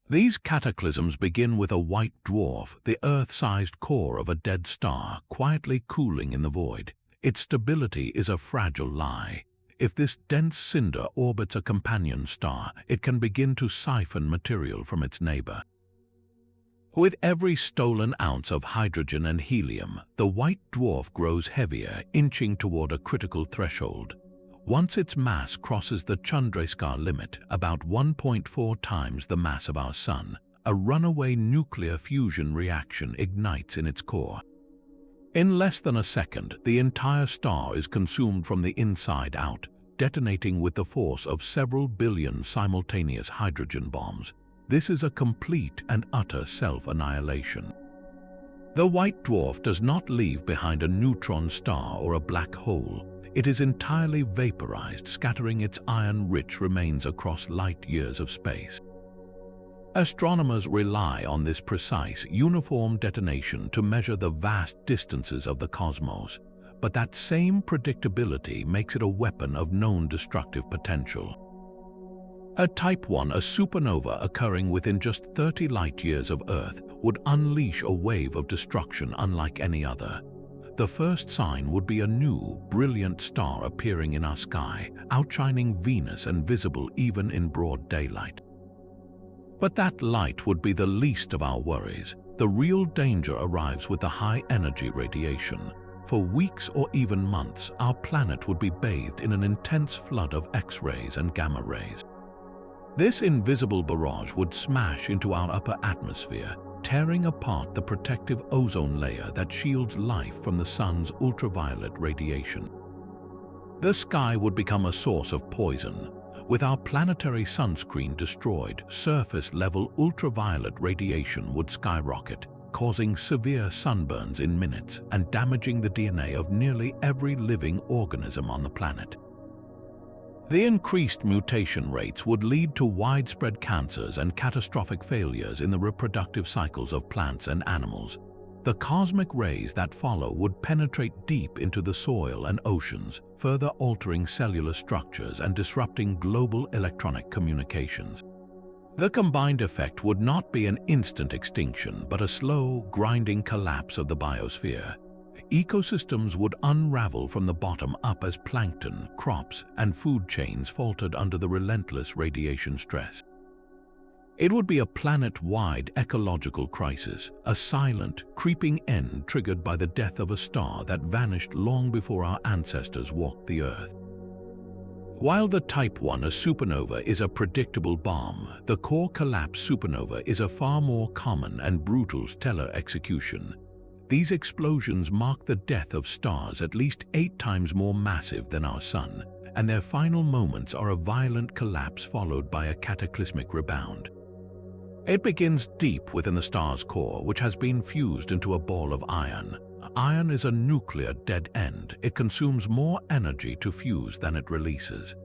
These cataclysms begin with a white dwarf, the Earth-sized core of a dead star, quietly cooling in the void. Its stability is a fragile lie. If this dense cinder orbits a companion star, it can begin to siphon material from its neighbor. With every stolen ounce of hydrogen and helium, the white dwarf grows heavier, inching toward a critical threshold. Once its mass crosses the Chandrasekhar limit, about 1.4 times the mass of our Sun, a runaway nuclear fusion reaction ignites in its core. In less than a second, the entire star is consumed from the inside out, detonating with the force of several billion simultaneous hydrogen bombs. This is a complete and utter self-annihilation. The white dwarf does not leave behind a neutron star or a black hole. It is entirely vaporized, scattering its iron-rich remains across light years of space. Astronomers rely on this precise, uniform detonation to measure the vast distances of the cosmos, but that same predictability makes it a weapon of known destructive potential. A Type 1, a supernova occurring within just 30 light-years of Earth, would unleash a wave of destruction unlike any other. The first sign would be a new, brilliant star appearing in our sky, outshining Venus and visible even in broad daylight. But that light would be the least of our worries. The real danger arrives with the high-energy radiation. For weeks or even months, our planet would be bathed in an intense flood of X-rays and gamma rays. This invisible barrage would smash into our upper atmosphere, tearing apart the protective ozone layer that shields life from the sun's ultraviolet radiation. The sky would become a source of poison. With our planetary sunscreen destroyed, surface-level ultraviolet radiation would skyrocket, causing severe sunburns in minutes and damaging the DNA of nearly every living organism on the planet. The increased mutation rates would lead to widespread cancers and catastrophic failures in the reproductive cycles of plants and animals. The cosmic rays that follow would penetrate deep into the soil and oceans, further altering cellular structures and disrupting global electronic communications. The combined effect would not be an instant extinction, but a slow, grinding collapse of the biosphere. Ecosystems would unravel from the bottom up as plankton, crops, and food chains faltered under the relentless radiation stress. It would be a planet-wide ecological crisis, a silent, creeping end triggered by the death of a star that vanished long before our ancestors walked the Earth. While the Type 1, a supernova, is a predictable bomb, the core collapse supernova is a far more common and brutal stellar execution. These explosions mark the death of stars at least 8 times more massive than our Sun, and their final moments are a violent collapse followed by a cataclysmic rebound. It begins deep within the star's core, which has been fused into a ball of iron. Iron is a nuclear dead end. It consumes more energy to fuse than it releases.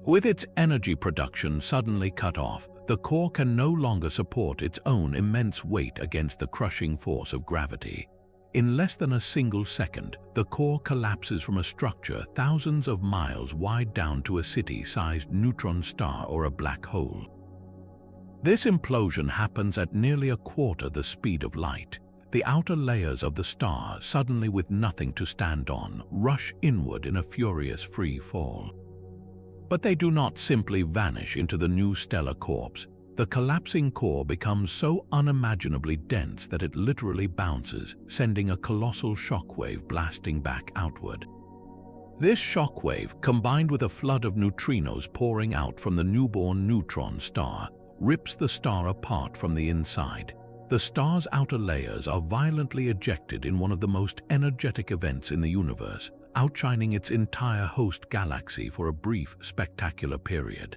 With its energy production suddenly cut off, the core can no longer support its own immense weight against the crushing force of gravity. In less than a single second, the core collapses from a structure thousands of miles wide down to a city-sized neutron star or a black hole. This implosion happens at nearly a quarter the speed of light. The outer layers of the star, suddenly with nothing to stand on, rush inward in a furious free fall. But they do not simply vanish into the new stellar corpse. The collapsing core becomes so unimaginably dense that it literally bounces, sending a colossal shockwave blasting back outward. This shockwave, combined with a flood of neutrinos pouring out from the newborn neutron star, rips the star apart from the inside. The star's outer layers are violently ejected in one of the most energetic events in the universe, outshining its entire host galaxy for a brief, spectacular period.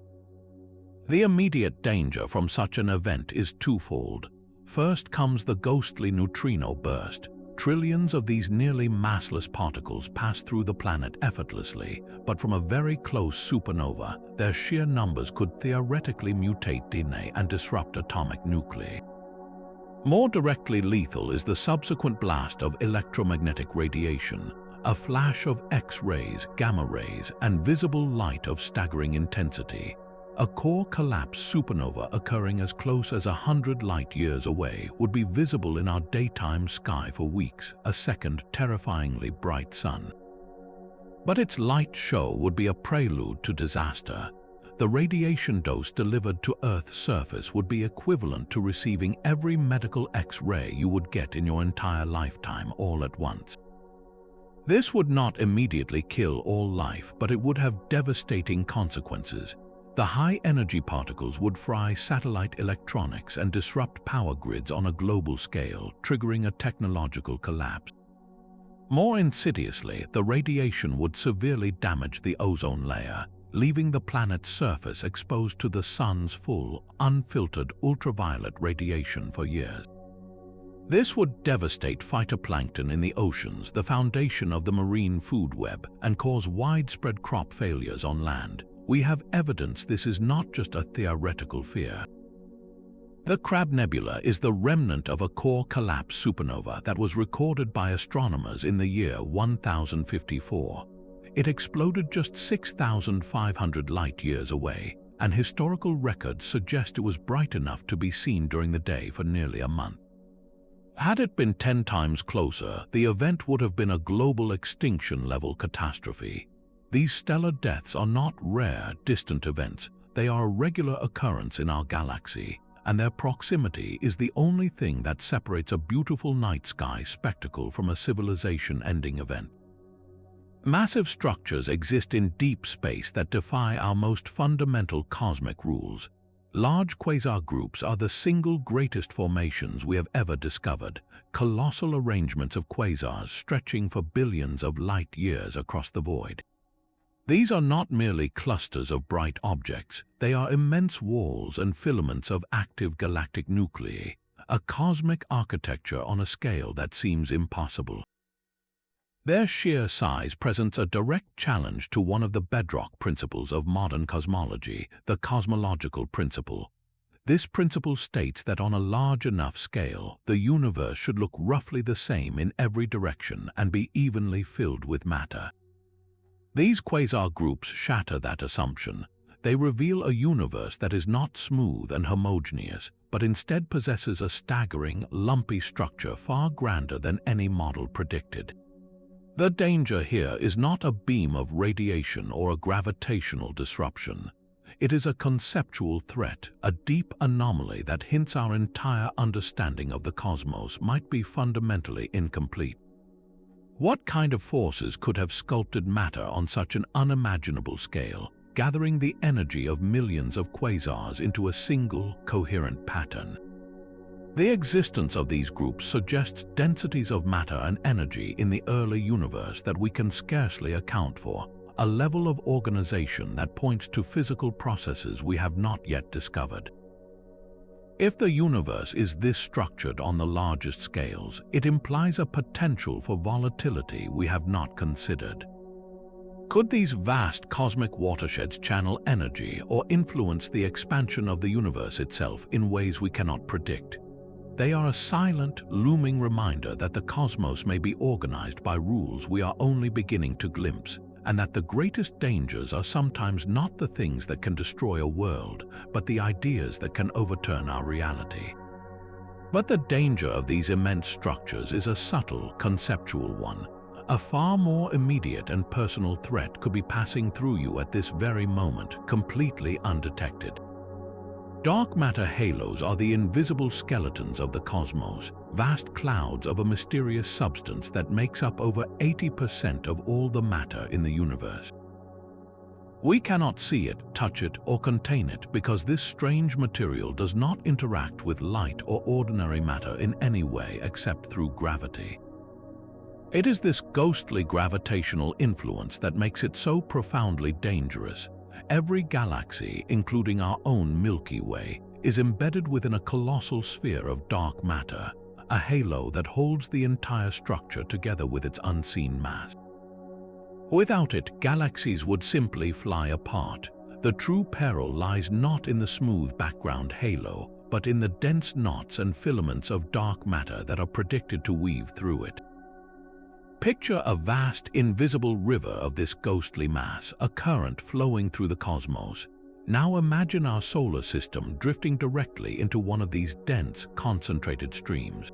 The immediate danger from such an event is twofold. First comes the ghostly neutrino burst. Trillions of these nearly massless particles pass through the planet effortlessly, but from a very close supernova, their sheer numbers could theoretically mutate DNA and disrupt atomic nuclei. More directly lethal is the subsequent blast of electromagnetic radiation, a flash of X-rays, gamma rays, and visible light of staggering intensity. A core collapse supernova occurring as close as 100 light-years away would be visible in our daytime sky for weeks, a second terrifyingly bright sun. But its light show would be a prelude to disaster. The radiation dose delivered to Earth's surface would be equivalent to receiving every medical X-ray you would get in your entire lifetime all at once. This would not immediately kill all life, but it would have devastating consequences. The high-energy particles would fry satellite electronics and disrupt power grids on a global scale, triggering a technological collapse. More insidiously, the radiation would severely damage the ozone layer, leaving the planet's surface exposed to the sun's full, unfiltered ultraviolet radiation for years. This would devastate phytoplankton in the oceans, the foundation of the marine food web, and cause widespread crop failures on land. We have evidence this is not just a theoretical fear. The Crab Nebula is the remnant of a core collapse supernova that was recorded by astronomers in the year 1054. It exploded just 6,500 light-years away, and historical records suggest it was bright enough to be seen during the day for nearly a month. Had it been 10 times closer, the event would have been a global extinction-level catastrophe. These stellar deaths are not rare, distant events. They are a regular occurrence in our galaxy, and their proximity is the only thing that separates a beautiful night sky spectacle from a civilization-ending event. Massive structures exist in deep space that defy our most fundamental cosmic rules. Large quasar groups are the single greatest formations we have ever discovered, colossal arrangements of quasars stretching for billions of light-years across the void. These are not merely clusters of bright objects, they are immense walls and filaments of active galactic nuclei, a cosmic architecture on a scale that seems impossible. Their sheer size presents a direct challenge to one of the bedrock principles of modern cosmology, the cosmological principle. This principle states that on a large enough scale, the universe should look roughly the same in every direction and be evenly filled with matter. These quasar groups shatter that assumption. They reveal a universe that is not smooth and homogeneous, but instead possesses a staggering, lumpy structure far grander than any model predicted. The danger here is not a beam of radiation or a gravitational disruption. It is a conceptual threat, a deep anomaly that hints our entire understanding of the cosmos might be fundamentally incomplete. What kind of forces could have sculpted matter on such an unimaginable scale, gathering the energy of millions of quasars into a single, coherent pattern? The existence of these groups suggests densities of matter and energy in the early universe that we can scarcely account for, a level of organization that points to physical processes we have not yet discovered. If the universe is this structured on the largest scales, it implies a potential for volatility we have not considered. Could these vast cosmic watersheds channel energy or influence the expansion of the universe itself in ways we cannot predict? They are a silent, looming reminder that the cosmos may be organized by rules we are only beginning to glimpse, and that the greatest dangers are sometimes not the things that can destroy a world, but the ideas that can overturn our reality. But the danger of these immense structures is a subtle, conceptual one. A far more immediate and personal threat could be passing through you at this very moment, completely undetected. Dark matter halos are the invisible skeletons of the cosmos, vast clouds of a mysterious substance that makes up over 80% of all the matter in the universe. We cannot see it, touch it, or contain it because this strange material does not interact with light or ordinary matter in any way except through gravity. It is this ghostly gravitational influence that makes it so profoundly dangerous. Every galaxy, including our own Milky Way, is embedded within a colossal sphere of dark matter, a halo that holds the entire structure together with its unseen mass. Without it, galaxies would simply fly apart. The true peril lies not in the smooth background halo, but in the dense knots and filaments of dark matter that are predicted to weave through it. Picture a vast, invisible river of this ghostly mass, a current flowing through the cosmos. Now imagine our solar system drifting directly into one of these dense, concentrated streams.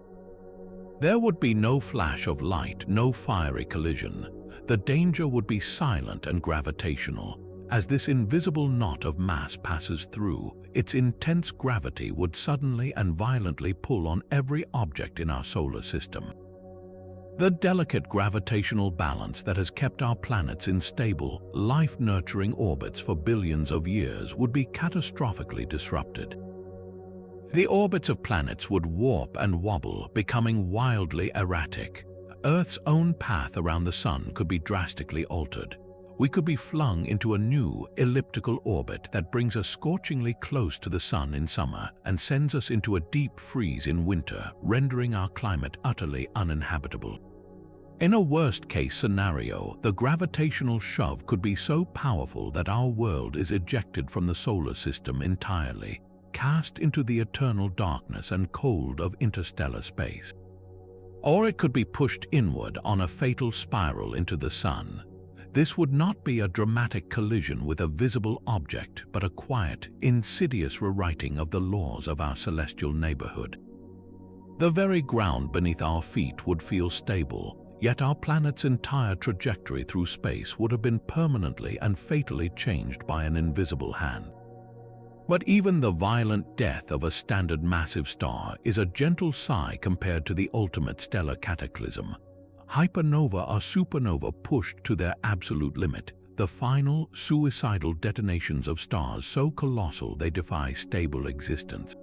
There would be no flash of light, no fiery collision. The danger would be silent and gravitational. As this invisible knot of mass passes through, its intense gravity would suddenly and violently pull on every object in our solar system. The delicate gravitational balance that has kept our planets in stable, life-nurturing orbits for billions of years would be catastrophically disrupted. The orbits of planets would warp and wobble, becoming wildly erratic. Earth's own path around the Sun could be drastically altered. We could be flung into a new, elliptical orbit that brings us scorchingly close to the Sun in summer and sends us into a deep freeze in winter, rendering our climate utterly uninhabitable. In a worst-case scenario, the gravitational shove could be so powerful that our world is ejected from the solar system entirely, cast into the eternal darkness and cold of interstellar space. Or it could be pushed inward on a fatal spiral into the Sun. This would not be a dramatic collision with a visible object, but a quiet, insidious rewriting of the laws of our celestial neighborhood. The very ground beneath our feet would feel stable, yet our planet's entire trajectory through space would have been permanently and fatally changed by an invisible hand. But even the violent death of a standard massive star is a gentle sigh compared to the ultimate stellar cataclysm. Hypernova are supernova pushed to their absolute limit, the final, suicidal detonations of stars so colossal they defy stable existence.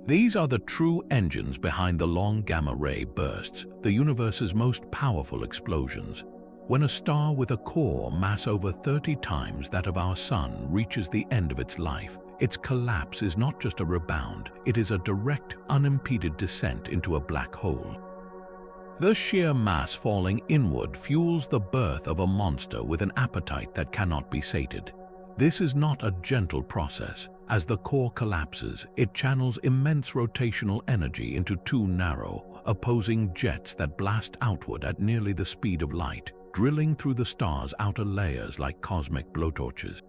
These are the true engines behind the long gamma-ray bursts, the universe's most powerful explosions. When a star with a core mass over 30 times that of our Sun reaches the end of its life, its collapse is not just a rebound, it is a direct, unimpeded descent into a black hole. The sheer mass falling inward fuels the birth of a monster with an appetite that cannot be sated. This is not a gentle process. As the core collapses, it channels immense rotational energy into two narrow, opposing jets that blast outward at nearly the speed of light, drilling through the star's outer layers like cosmic blowtorches.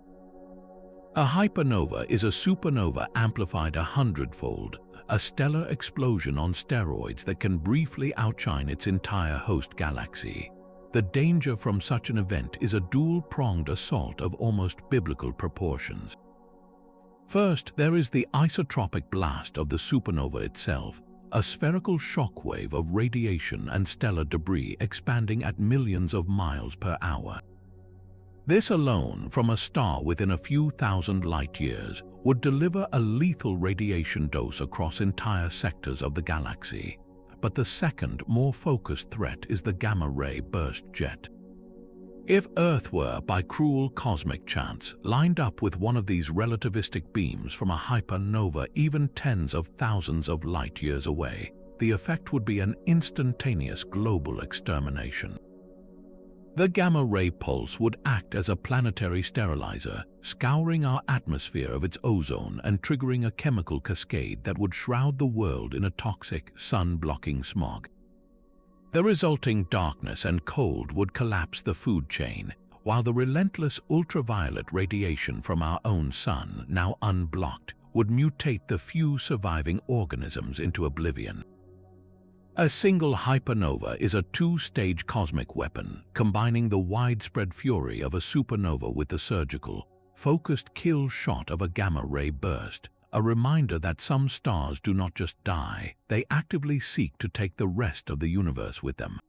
A hypernova is a supernova amplified 100-fold, a stellar explosion on steroids that can briefly outshine its entire host galaxy. The danger from such an event is a dual-pronged assault of almost biblical proportions. First, there is the isotropic blast of the supernova itself, a spherical shockwave of radiation and stellar debris expanding at millions of miles per hour. This alone, from a star within a few thousand light-years, would deliver a lethal radiation dose across entire sectors of the galaxy. But the second, more focused threat is the gamma-ray burst jet. If Earth were, by cruel cosmic chance, lined up with one of these relativistic beams from a hypernova even tens of thousands of light-years away, the effect would be an instantaneous global extermination. The gamma-ray pulse would act as a planetary sterilizer, scouring our atmosphere of its ozone and triggering a chemical cascade that would shroud the world in a toxic, sun-blocking smog. The resulting darkness and cold would collapse the food chain, while the relentless ultraviolet radiation from our own Sun, now unblocked, would mutate the few surviving organisms into oblivion. A single hypernova is a two-stage cosmic weapon, combining the widespread fury of a supernova with the surgical, focused kill shot of a gamma-ray burst, a reminder that some stars do not just die, they actively seek to take the rest of the universe with them.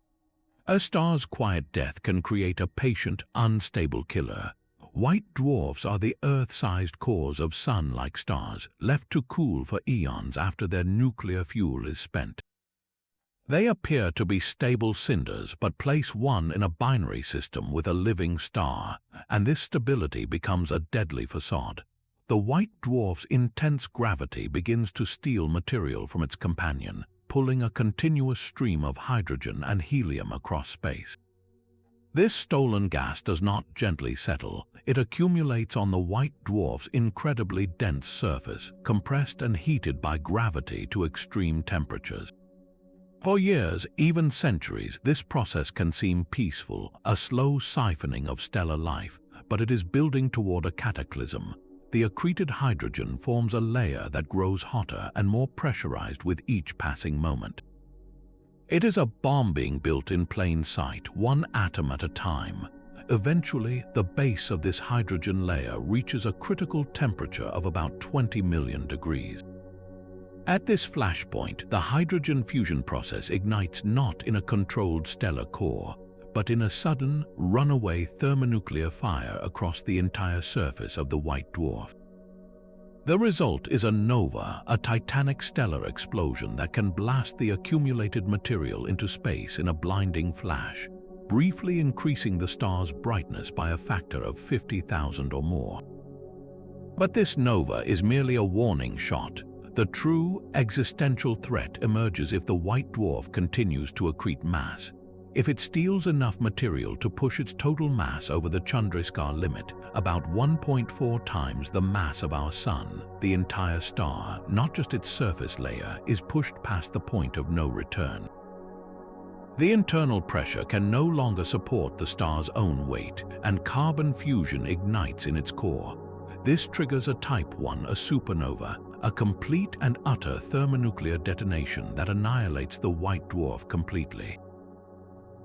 A star's quiet death can create a patient, unstable killer. White dwarfs are the Earth-sized cores of sun-like stars, left to cool for eons after their nuclear fuel is spent. They appear to be stable cinders, but place one in a binary system with a living star, and this stability becomes a deadly facade. The white dwarf's intense gravity begins to steal material from its companion, pulling a continuous stream of hydrogen and helium across space. This stolen gas does not gently settle. It accumulates on the white dwarf's incredibly dense surface, compressed and heated by gravity to extreme temperatures. For years, even centuries, this process can seem peaceful, a slow siphoning of stellar life, but it is building toward a cataclysm. The accreted hydrogen forms a layer that grows hotter and more pressurized with each passing moment. It is a bomb being built in plain sight, one atom at a time. Eventually, the base of this hydrogen layer reaches a critical temperature of about 20 million degrees. At this flashpoint, the hydrogen fusion process ignites not in a controlled stellar core, but in a sudden, runaway thermonuclear fire across the entire surface of the white dwarf. The result is a nova, a titanic stellar explosion that can blast the accumulated material into space in a blinding flash, briefly increasing the star's brightness by a factor of 50,000 or more. But this nova is merely a warning shot. The true existential threat emerges if the white dwarf continues to accrete mass. If it steals enough material to push its total mass over the Chandrasekhar limit, about 1.4 times the mass of our Sun, the entire star, not just its surface layer, is pushed past the point of no return. The internal pressure can no longer support the star's own weight, and carbon fusion ignites in its core. This triggers a Type 1, a supernova, a complete and utter thermonuclear detonation that annihilates the white dwarf completely.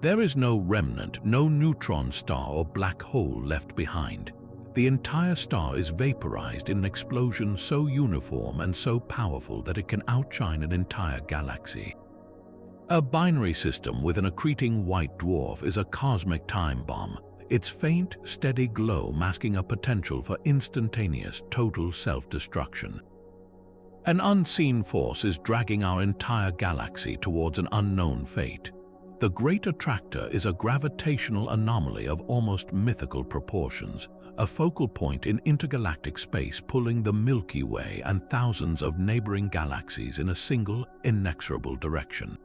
There is no remnant, no neutron star or black hole left behind. The entire star is vaporized in an explosion so uniform and so powerful that it can outshine an entire galaxy. A binary system with an accreting white dwarf is a cosmic time bomb, its faint, steady glow masking a potential for instantaneous, total self-destruction. An unseen force is dragging our entire galaxy towards an unknown fate. The Great Attractor is a gravitational anomaly of almost mythical proportions, a focal point in intergalactic space pulling the Milky Way and thousands of neighboring galaxies in a single, inexorable direction.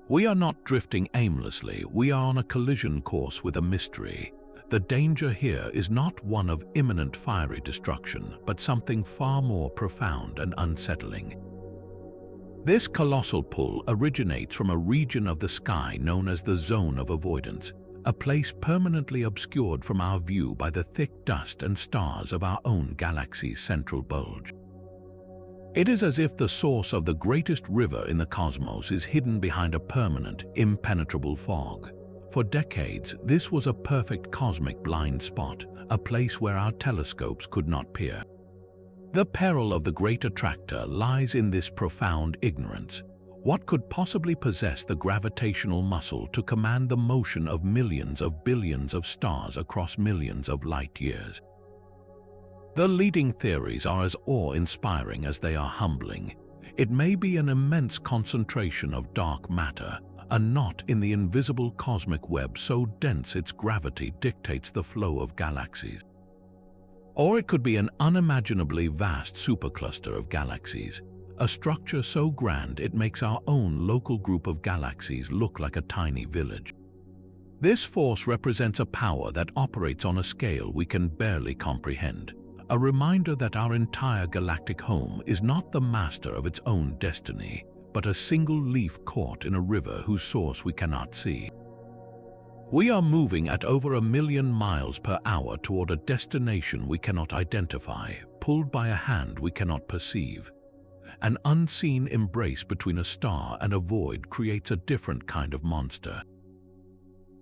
We are not drifting aimlessly, we are on a collision course with a mystery. The danger here is not one of imminent fiery destruction, but something far more profound and unsettling. This colossal pull originates from a region of the sky known as the Zone of Avoidance, a place permanently obscured from our view by the thick dust and stars of our own galaxy's central bulge. It is as if the source of the greatest river in the cosmos is hidden behind a permanent, impenetrable fog. For decades, this was a perfect cosmic blind spot, a place where our telescopes could not peer. The peril of the Great Attractor lies in this profound ignorance. What could possibly possess the gravitational muscle to command the motion of millions of billions of stars across millions of light years? The leading theories are as awe-inspiring as they are humbling. It may be an immense concentration of dark matter, a knot in the invisible cosmic web so dense its gravity dictates the flow of galaxies. Or it could be an unimaginably vast supercluster of galaxies, a structure so grand it makes our own local group of galaxies look like a tiny village. This force represents a power that operates on a scale we can barely comprehend, a reminder that our entire galactic home is not the master of its own destiny, but a single leaf caught in a river whose source we cannot see. We are moving at over 1 million miles per hour toward a destination we cannot identify, pulled by a hand we cannot perceive. An unseen embrace between a star and a void creates a different kind of monster.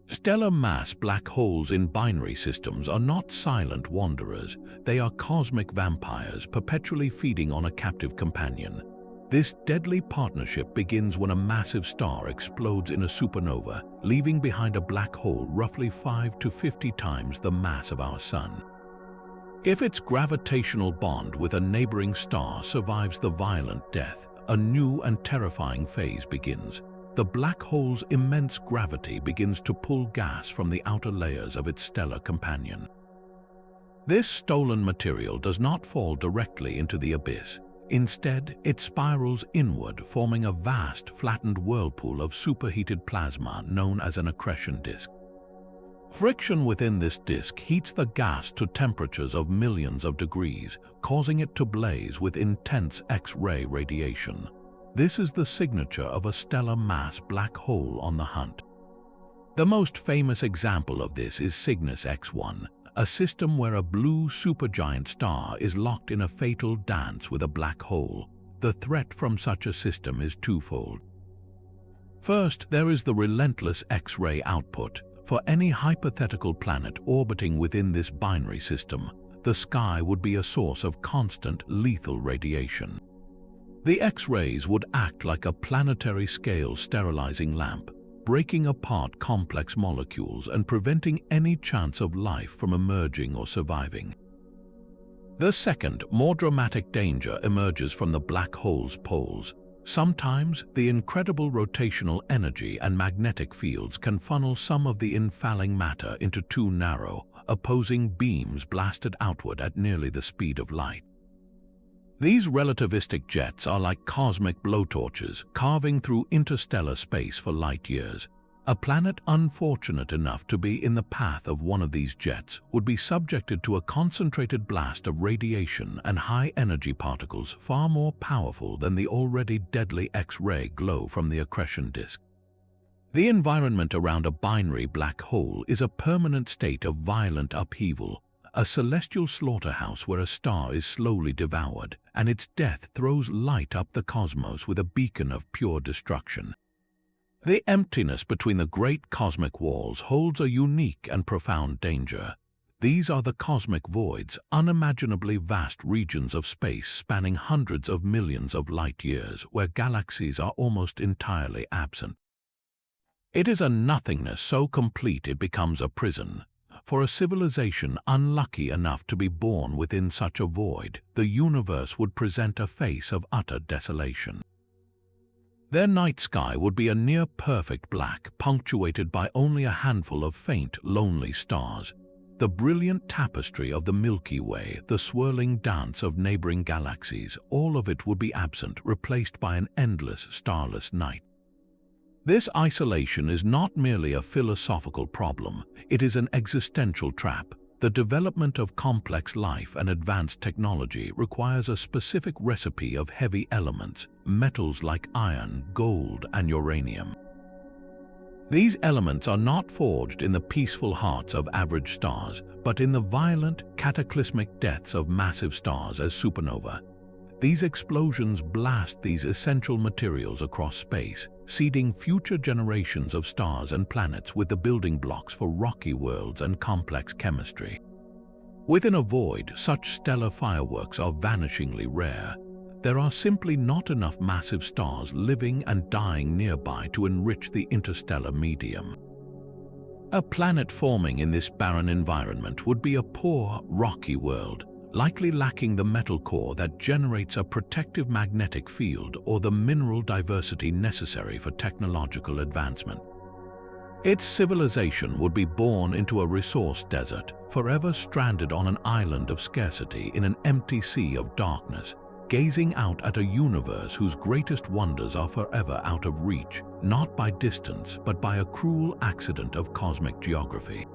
Stellar mass black holes in binary systems are not silent wanderers. They are cosmic vampires perpetually feeding on a captive companion. This deadly partnership begins when a massive star explodes in a supernova, leaving behind a black hole roughly 5 to 50 times the mass of our Sun. If its gravitational bond with a neighboring star survives the violent death, a new and terrifying phase begins. The black hole's immense gravity begins to pull gas from the outer layers of its stellar companion. This stolen material does not fall directly into the abyss. Instead, it spirals inward, forming a vast, flattened whirlpool of superheated plasma known as an accretion disk. Friction within this disk heats the gas to temperatures of millions of degrees, causing it to blaze with intense X-ray radiation. This is the signature of a stellar mass black hole on the hunt. The most famous example of this is Cygnus X1, a system where a blue supergiant star is locked in a fatal dance with a black hole. The threat from such a system is twofold. First, there is the relentless X-ray output. For any hypothetical planet orbiting within this binary system, the sky would be a source of constant, lethal radiation. The X-rays would act like a planetary-scale sterilizing lamp, breaking apart complex molecules and preventing any chance of life from emerging or surviving. The second, more dramatic danger emerges from the black hole's poles. Sometimes, the incredible rotational energy and magnetic fields can funnel some of the infalling matter into two narrow, opposing beams blasted outward at nearly the speed of light. These relativistic jets are like cosmic blowtorches, carving through interstellar space for light years. A planet unfortunate enough to be in the path of one of these jets would be subjected to a concentrated blast of radiation and high-energy particles far more powerful than the already deadly X-ray glow from the accretion disk. The environment around a binary black hole is a permanent state of violent upheaval, a celestial slaughterhouse where a star is slowly devoured, and its death throws light up the cosmos with a beacon of pure destruction. The emptiness between the great cosmic walls holds a unique and profound danger. These are the cosmic voids, unimaginably vast regions of space spanning hundreds of millions of light years, where galaxies are almost entirely absent. It is a nothingness so complete it becomes a prison. For a civilization unlucky enough to be born within such a void, the universe would present a face of utter desolation. Their night sky would be a near-perfect black, punctuated by only a handful of faint, lonely stars. The brilliant tapestry of the Milky Way, the swirling dance of neighboring galaxies, all of it would be absent, replaced by an endless, starless night. This isolation is not merely a philosophical problem, it is an existential trap. The development of complex life and advanced technology requires a specific recipe of heavy elements, metals like iron, gold, and uranium. These elements are not forged in the peaceful hearts of average stars, but in the violent, cataclysmic deaths of massive stars as supernova. These explosions blast these essential materials across space, seeding future generations of stars and planets with the building blocks for rocky worlds and complex chemistry. Within a void, such stellar fireworks are vanishingly rare. There are simply not enough massive stars living and dying nearby to enrich the interstellar medium. A planet forming in this barren environment would be a poor, rocky world, likely lacking the metal core that generates a protective magnetic field or the mineral diversity necessary for technological advancement. Its civilization would be born into a resource desert, forever stranded on an island of scarcity in an empty sea of darkness, gazing out at a universe whose greatest wonders are forever out of reach, not by distance, but by a cruel accident of cosmic geography.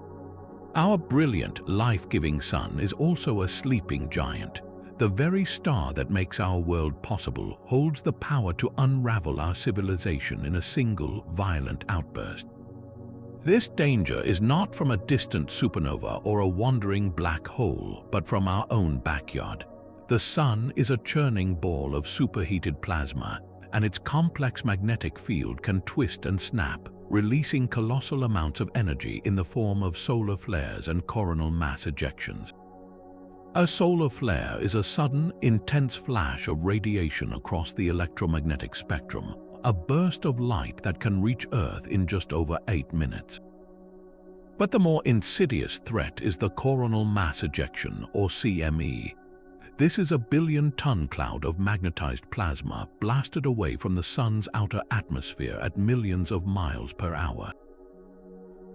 Our brilliant, life-giving sun is also a sleeping giant. The very star that makes our world possible holds the power to unravel our civilization in a single, violent outburst. This danger is not from a distant supernova or a wandering black hole, but from our own backyard. The sun is a churning ball of superheated plasma, and its complex magnetic field can twist and snap, releasing colossal amounts of energy in the form of solar flares and coronal mass ejections. A solar flare is a sudden, intense flash of radiation across the electromagnetic spectrum, a burst of light that can reach Earth in just over 8 minutes. But the more insidious threat is the coronal mass ejection, or CME. This is a billion-ton cloud of magnetized plasma blasted away from the Sun's outer atmosphere at millions of miles per hour.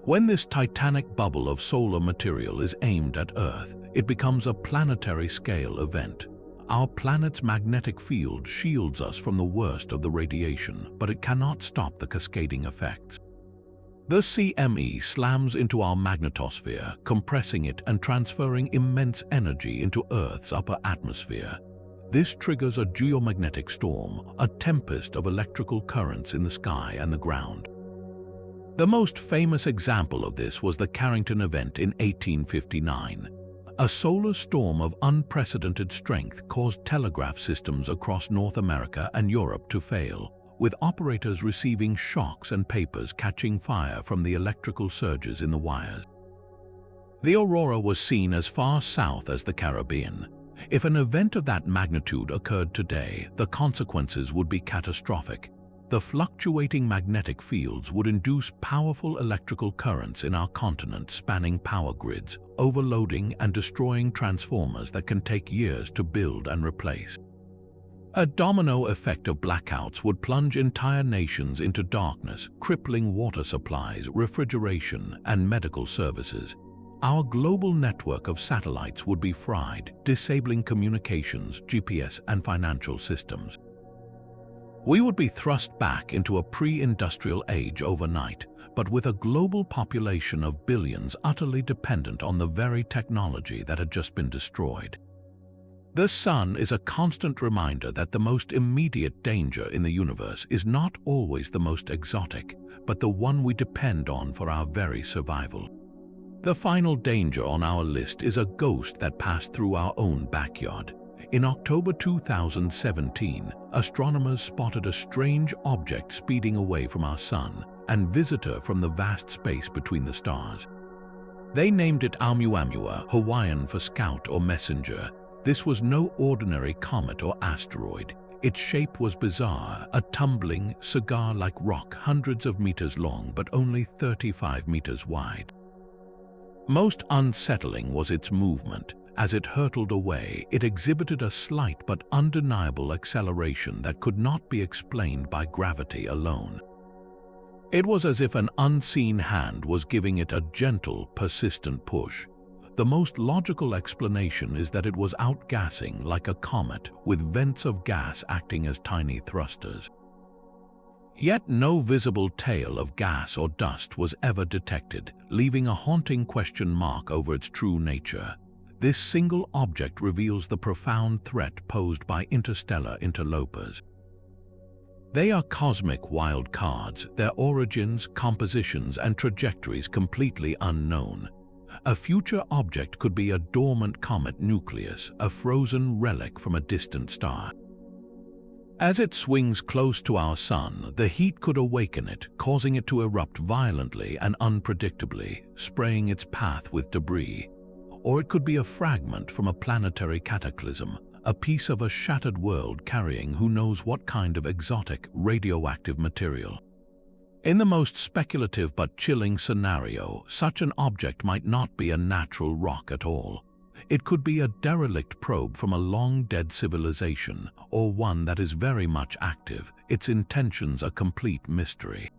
When this titanic bubble of solar material is aimed at Earth, it becomes a planetary-scale event. Our planet's magnetic field shields us from the worst of the radiation, but it cannot stop the cascading effects. The CME slams into our magnetosphere, compressing it and transferring immense energy into Earth's upper atmosphere. This triggers a geomagnetic storm, a tempest of electrical currents in the sky and the ground. The most famous example of this was the Carrington event in 1859. A solar storm of unprecedented strength caused telegraph systems across North America and Europe to fail, with operators receiving shocks and papers catching fire from the electrical surges in the wires. The aurora was seen as far south as the Caribbean. If an event of that magnitude occurred today, the consequences would be catastrophic. The fluctuating magnetic fields would induce powerful electrical currents in our continent, spanning power grids, overloading and destroying transformers that can take years to build and replace. A domino effect of blackouts would plunge entire nations into darkness, crippling water supplies, refrigeration, and medical services. Our global network of satellites would be fried, disabling communications, GPS, and financial systems. We would be thrust back into a pre-industrial age overnight, but with a global population of billions utterly dependent on the very technology that had just been destroyed. The Sun is a constant reminder that the most immediate danger in the universe is not always the most exotic, but the one we depend on for our very survival. The final danger on our list is a ghost that passed through our own backyard. In October 2017, astronomers spotted a strange object speeding away from our Sun and visitor from the vast space between the stars. They named it Oumuamua, Hawaiian for scout or messenger. This was no ordinary comet or asteroid. Its shape was bizarre, a tumbling, cigar-like rock hundreds of meters long but only 35 meters wide. Most unsettling was its movement. As it hurtled away, it exhibited a slight but undeniable acceleration that could not be explained by gravity alone. It was as if an unseen hand was giving it a gentle, persistent push. The most logical explanation is that it was outgassing like a comet, with vents of gas acting as tiny thrusters. Yet no visible tail of gas or dust was ever detected, leaving a haunting question mark over its true nature. This single object reveals the profound threat posed by interstellar interlopers. They are cosmic wild cards, their origins, compositions, and trajectories completely unknown. A future object could be a dormant comet nucleus, a frozen relic from a distant star. As it swings close to our Sun, the heat could awaken it, causing it to erupt violently and unpredictably, spraying its path with debris. Or it could be a fragment from a planetary cataclysm, a piece of a shattered world carrying who knows what kind of exotic, radioactive material. In the most speculative but chilling scenario, such an object might not be a natural rock at all. It could be a derelict probe from a long-dead civilization, or one that is very much active, its intentions a complete mystery.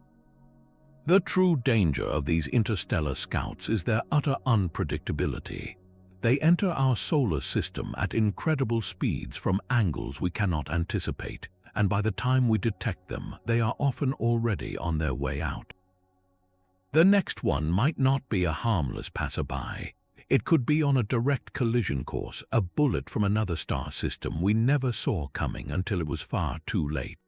The true danger of these interstellar scouts is their utter unpredictability. They enter our solar system at incredible speeds from angles we cannot anticipate, and by the time we detect them, they are often already on their way out. The next one might not be a harmless passerby. It could be on a direct collision course, a bullet from another star system we never saw coming until it was far too late.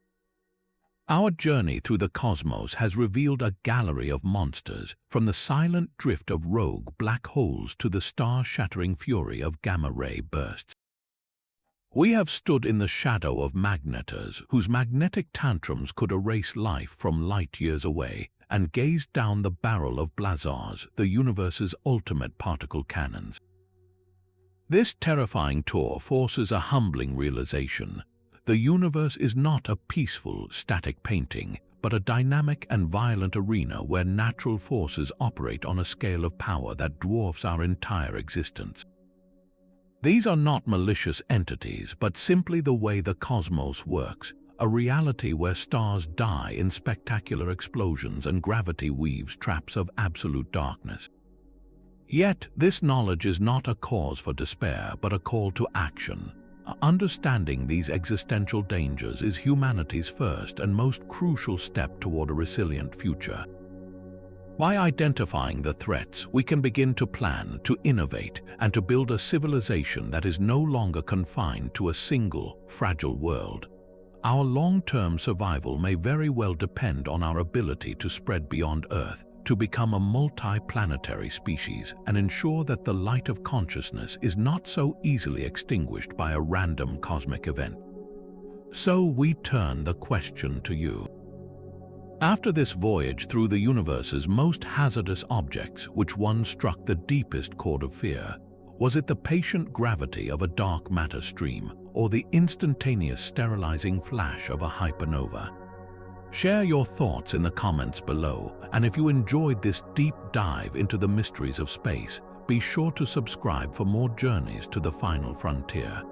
Our journey through the cosmos has revealed a gallery of monsters, from the silent drift of rogue black holes to the star-shattering fury of gamma-ray bursts. We have stood in the shadow of magnetars, whose magnetic tantrums could erase life from light years away, and gazed down the barrel of Blazars, the universe's ultimate particle cannons. This terrifying tour forces a humbling realization. The universe is not a peaceful, static painting, but a dynamic and violent arena where natural forces operate on a scale of power that dwarfs our entire existence. These are not malicious entities, but simply the way the cosmos works, a reality where stars die in spectacular explosions and gravity weaves traps of absolute darkness. Yet, this knowledge is not a cause for despair, but a call to action. Understanding these existential dangers is humanity's first and most crucial step toward a resilient future. By identifying the threats, we can begin to plan, to innovate, and to build a civilization that is no longer confined to a single, fragile world. Our long-term survival may very well depend on our ability to spread beyond Earth, to become a multi-planetary species and ensure that the light of consciousness is not so easily extinguished by a random cosmic event. So we turn the question to you. After this voyage through the universe's most hazardous objects, which one struck the deepest chord of fear? Was it the patient gravity of a dark matter stream, or the instantaneous sterilizing flash of a hypernova? Share your thoughts in the comments below, and if you enjoyed this deep dive into the mysteries of space, be sure to subscribe for more journeys to the final frontier.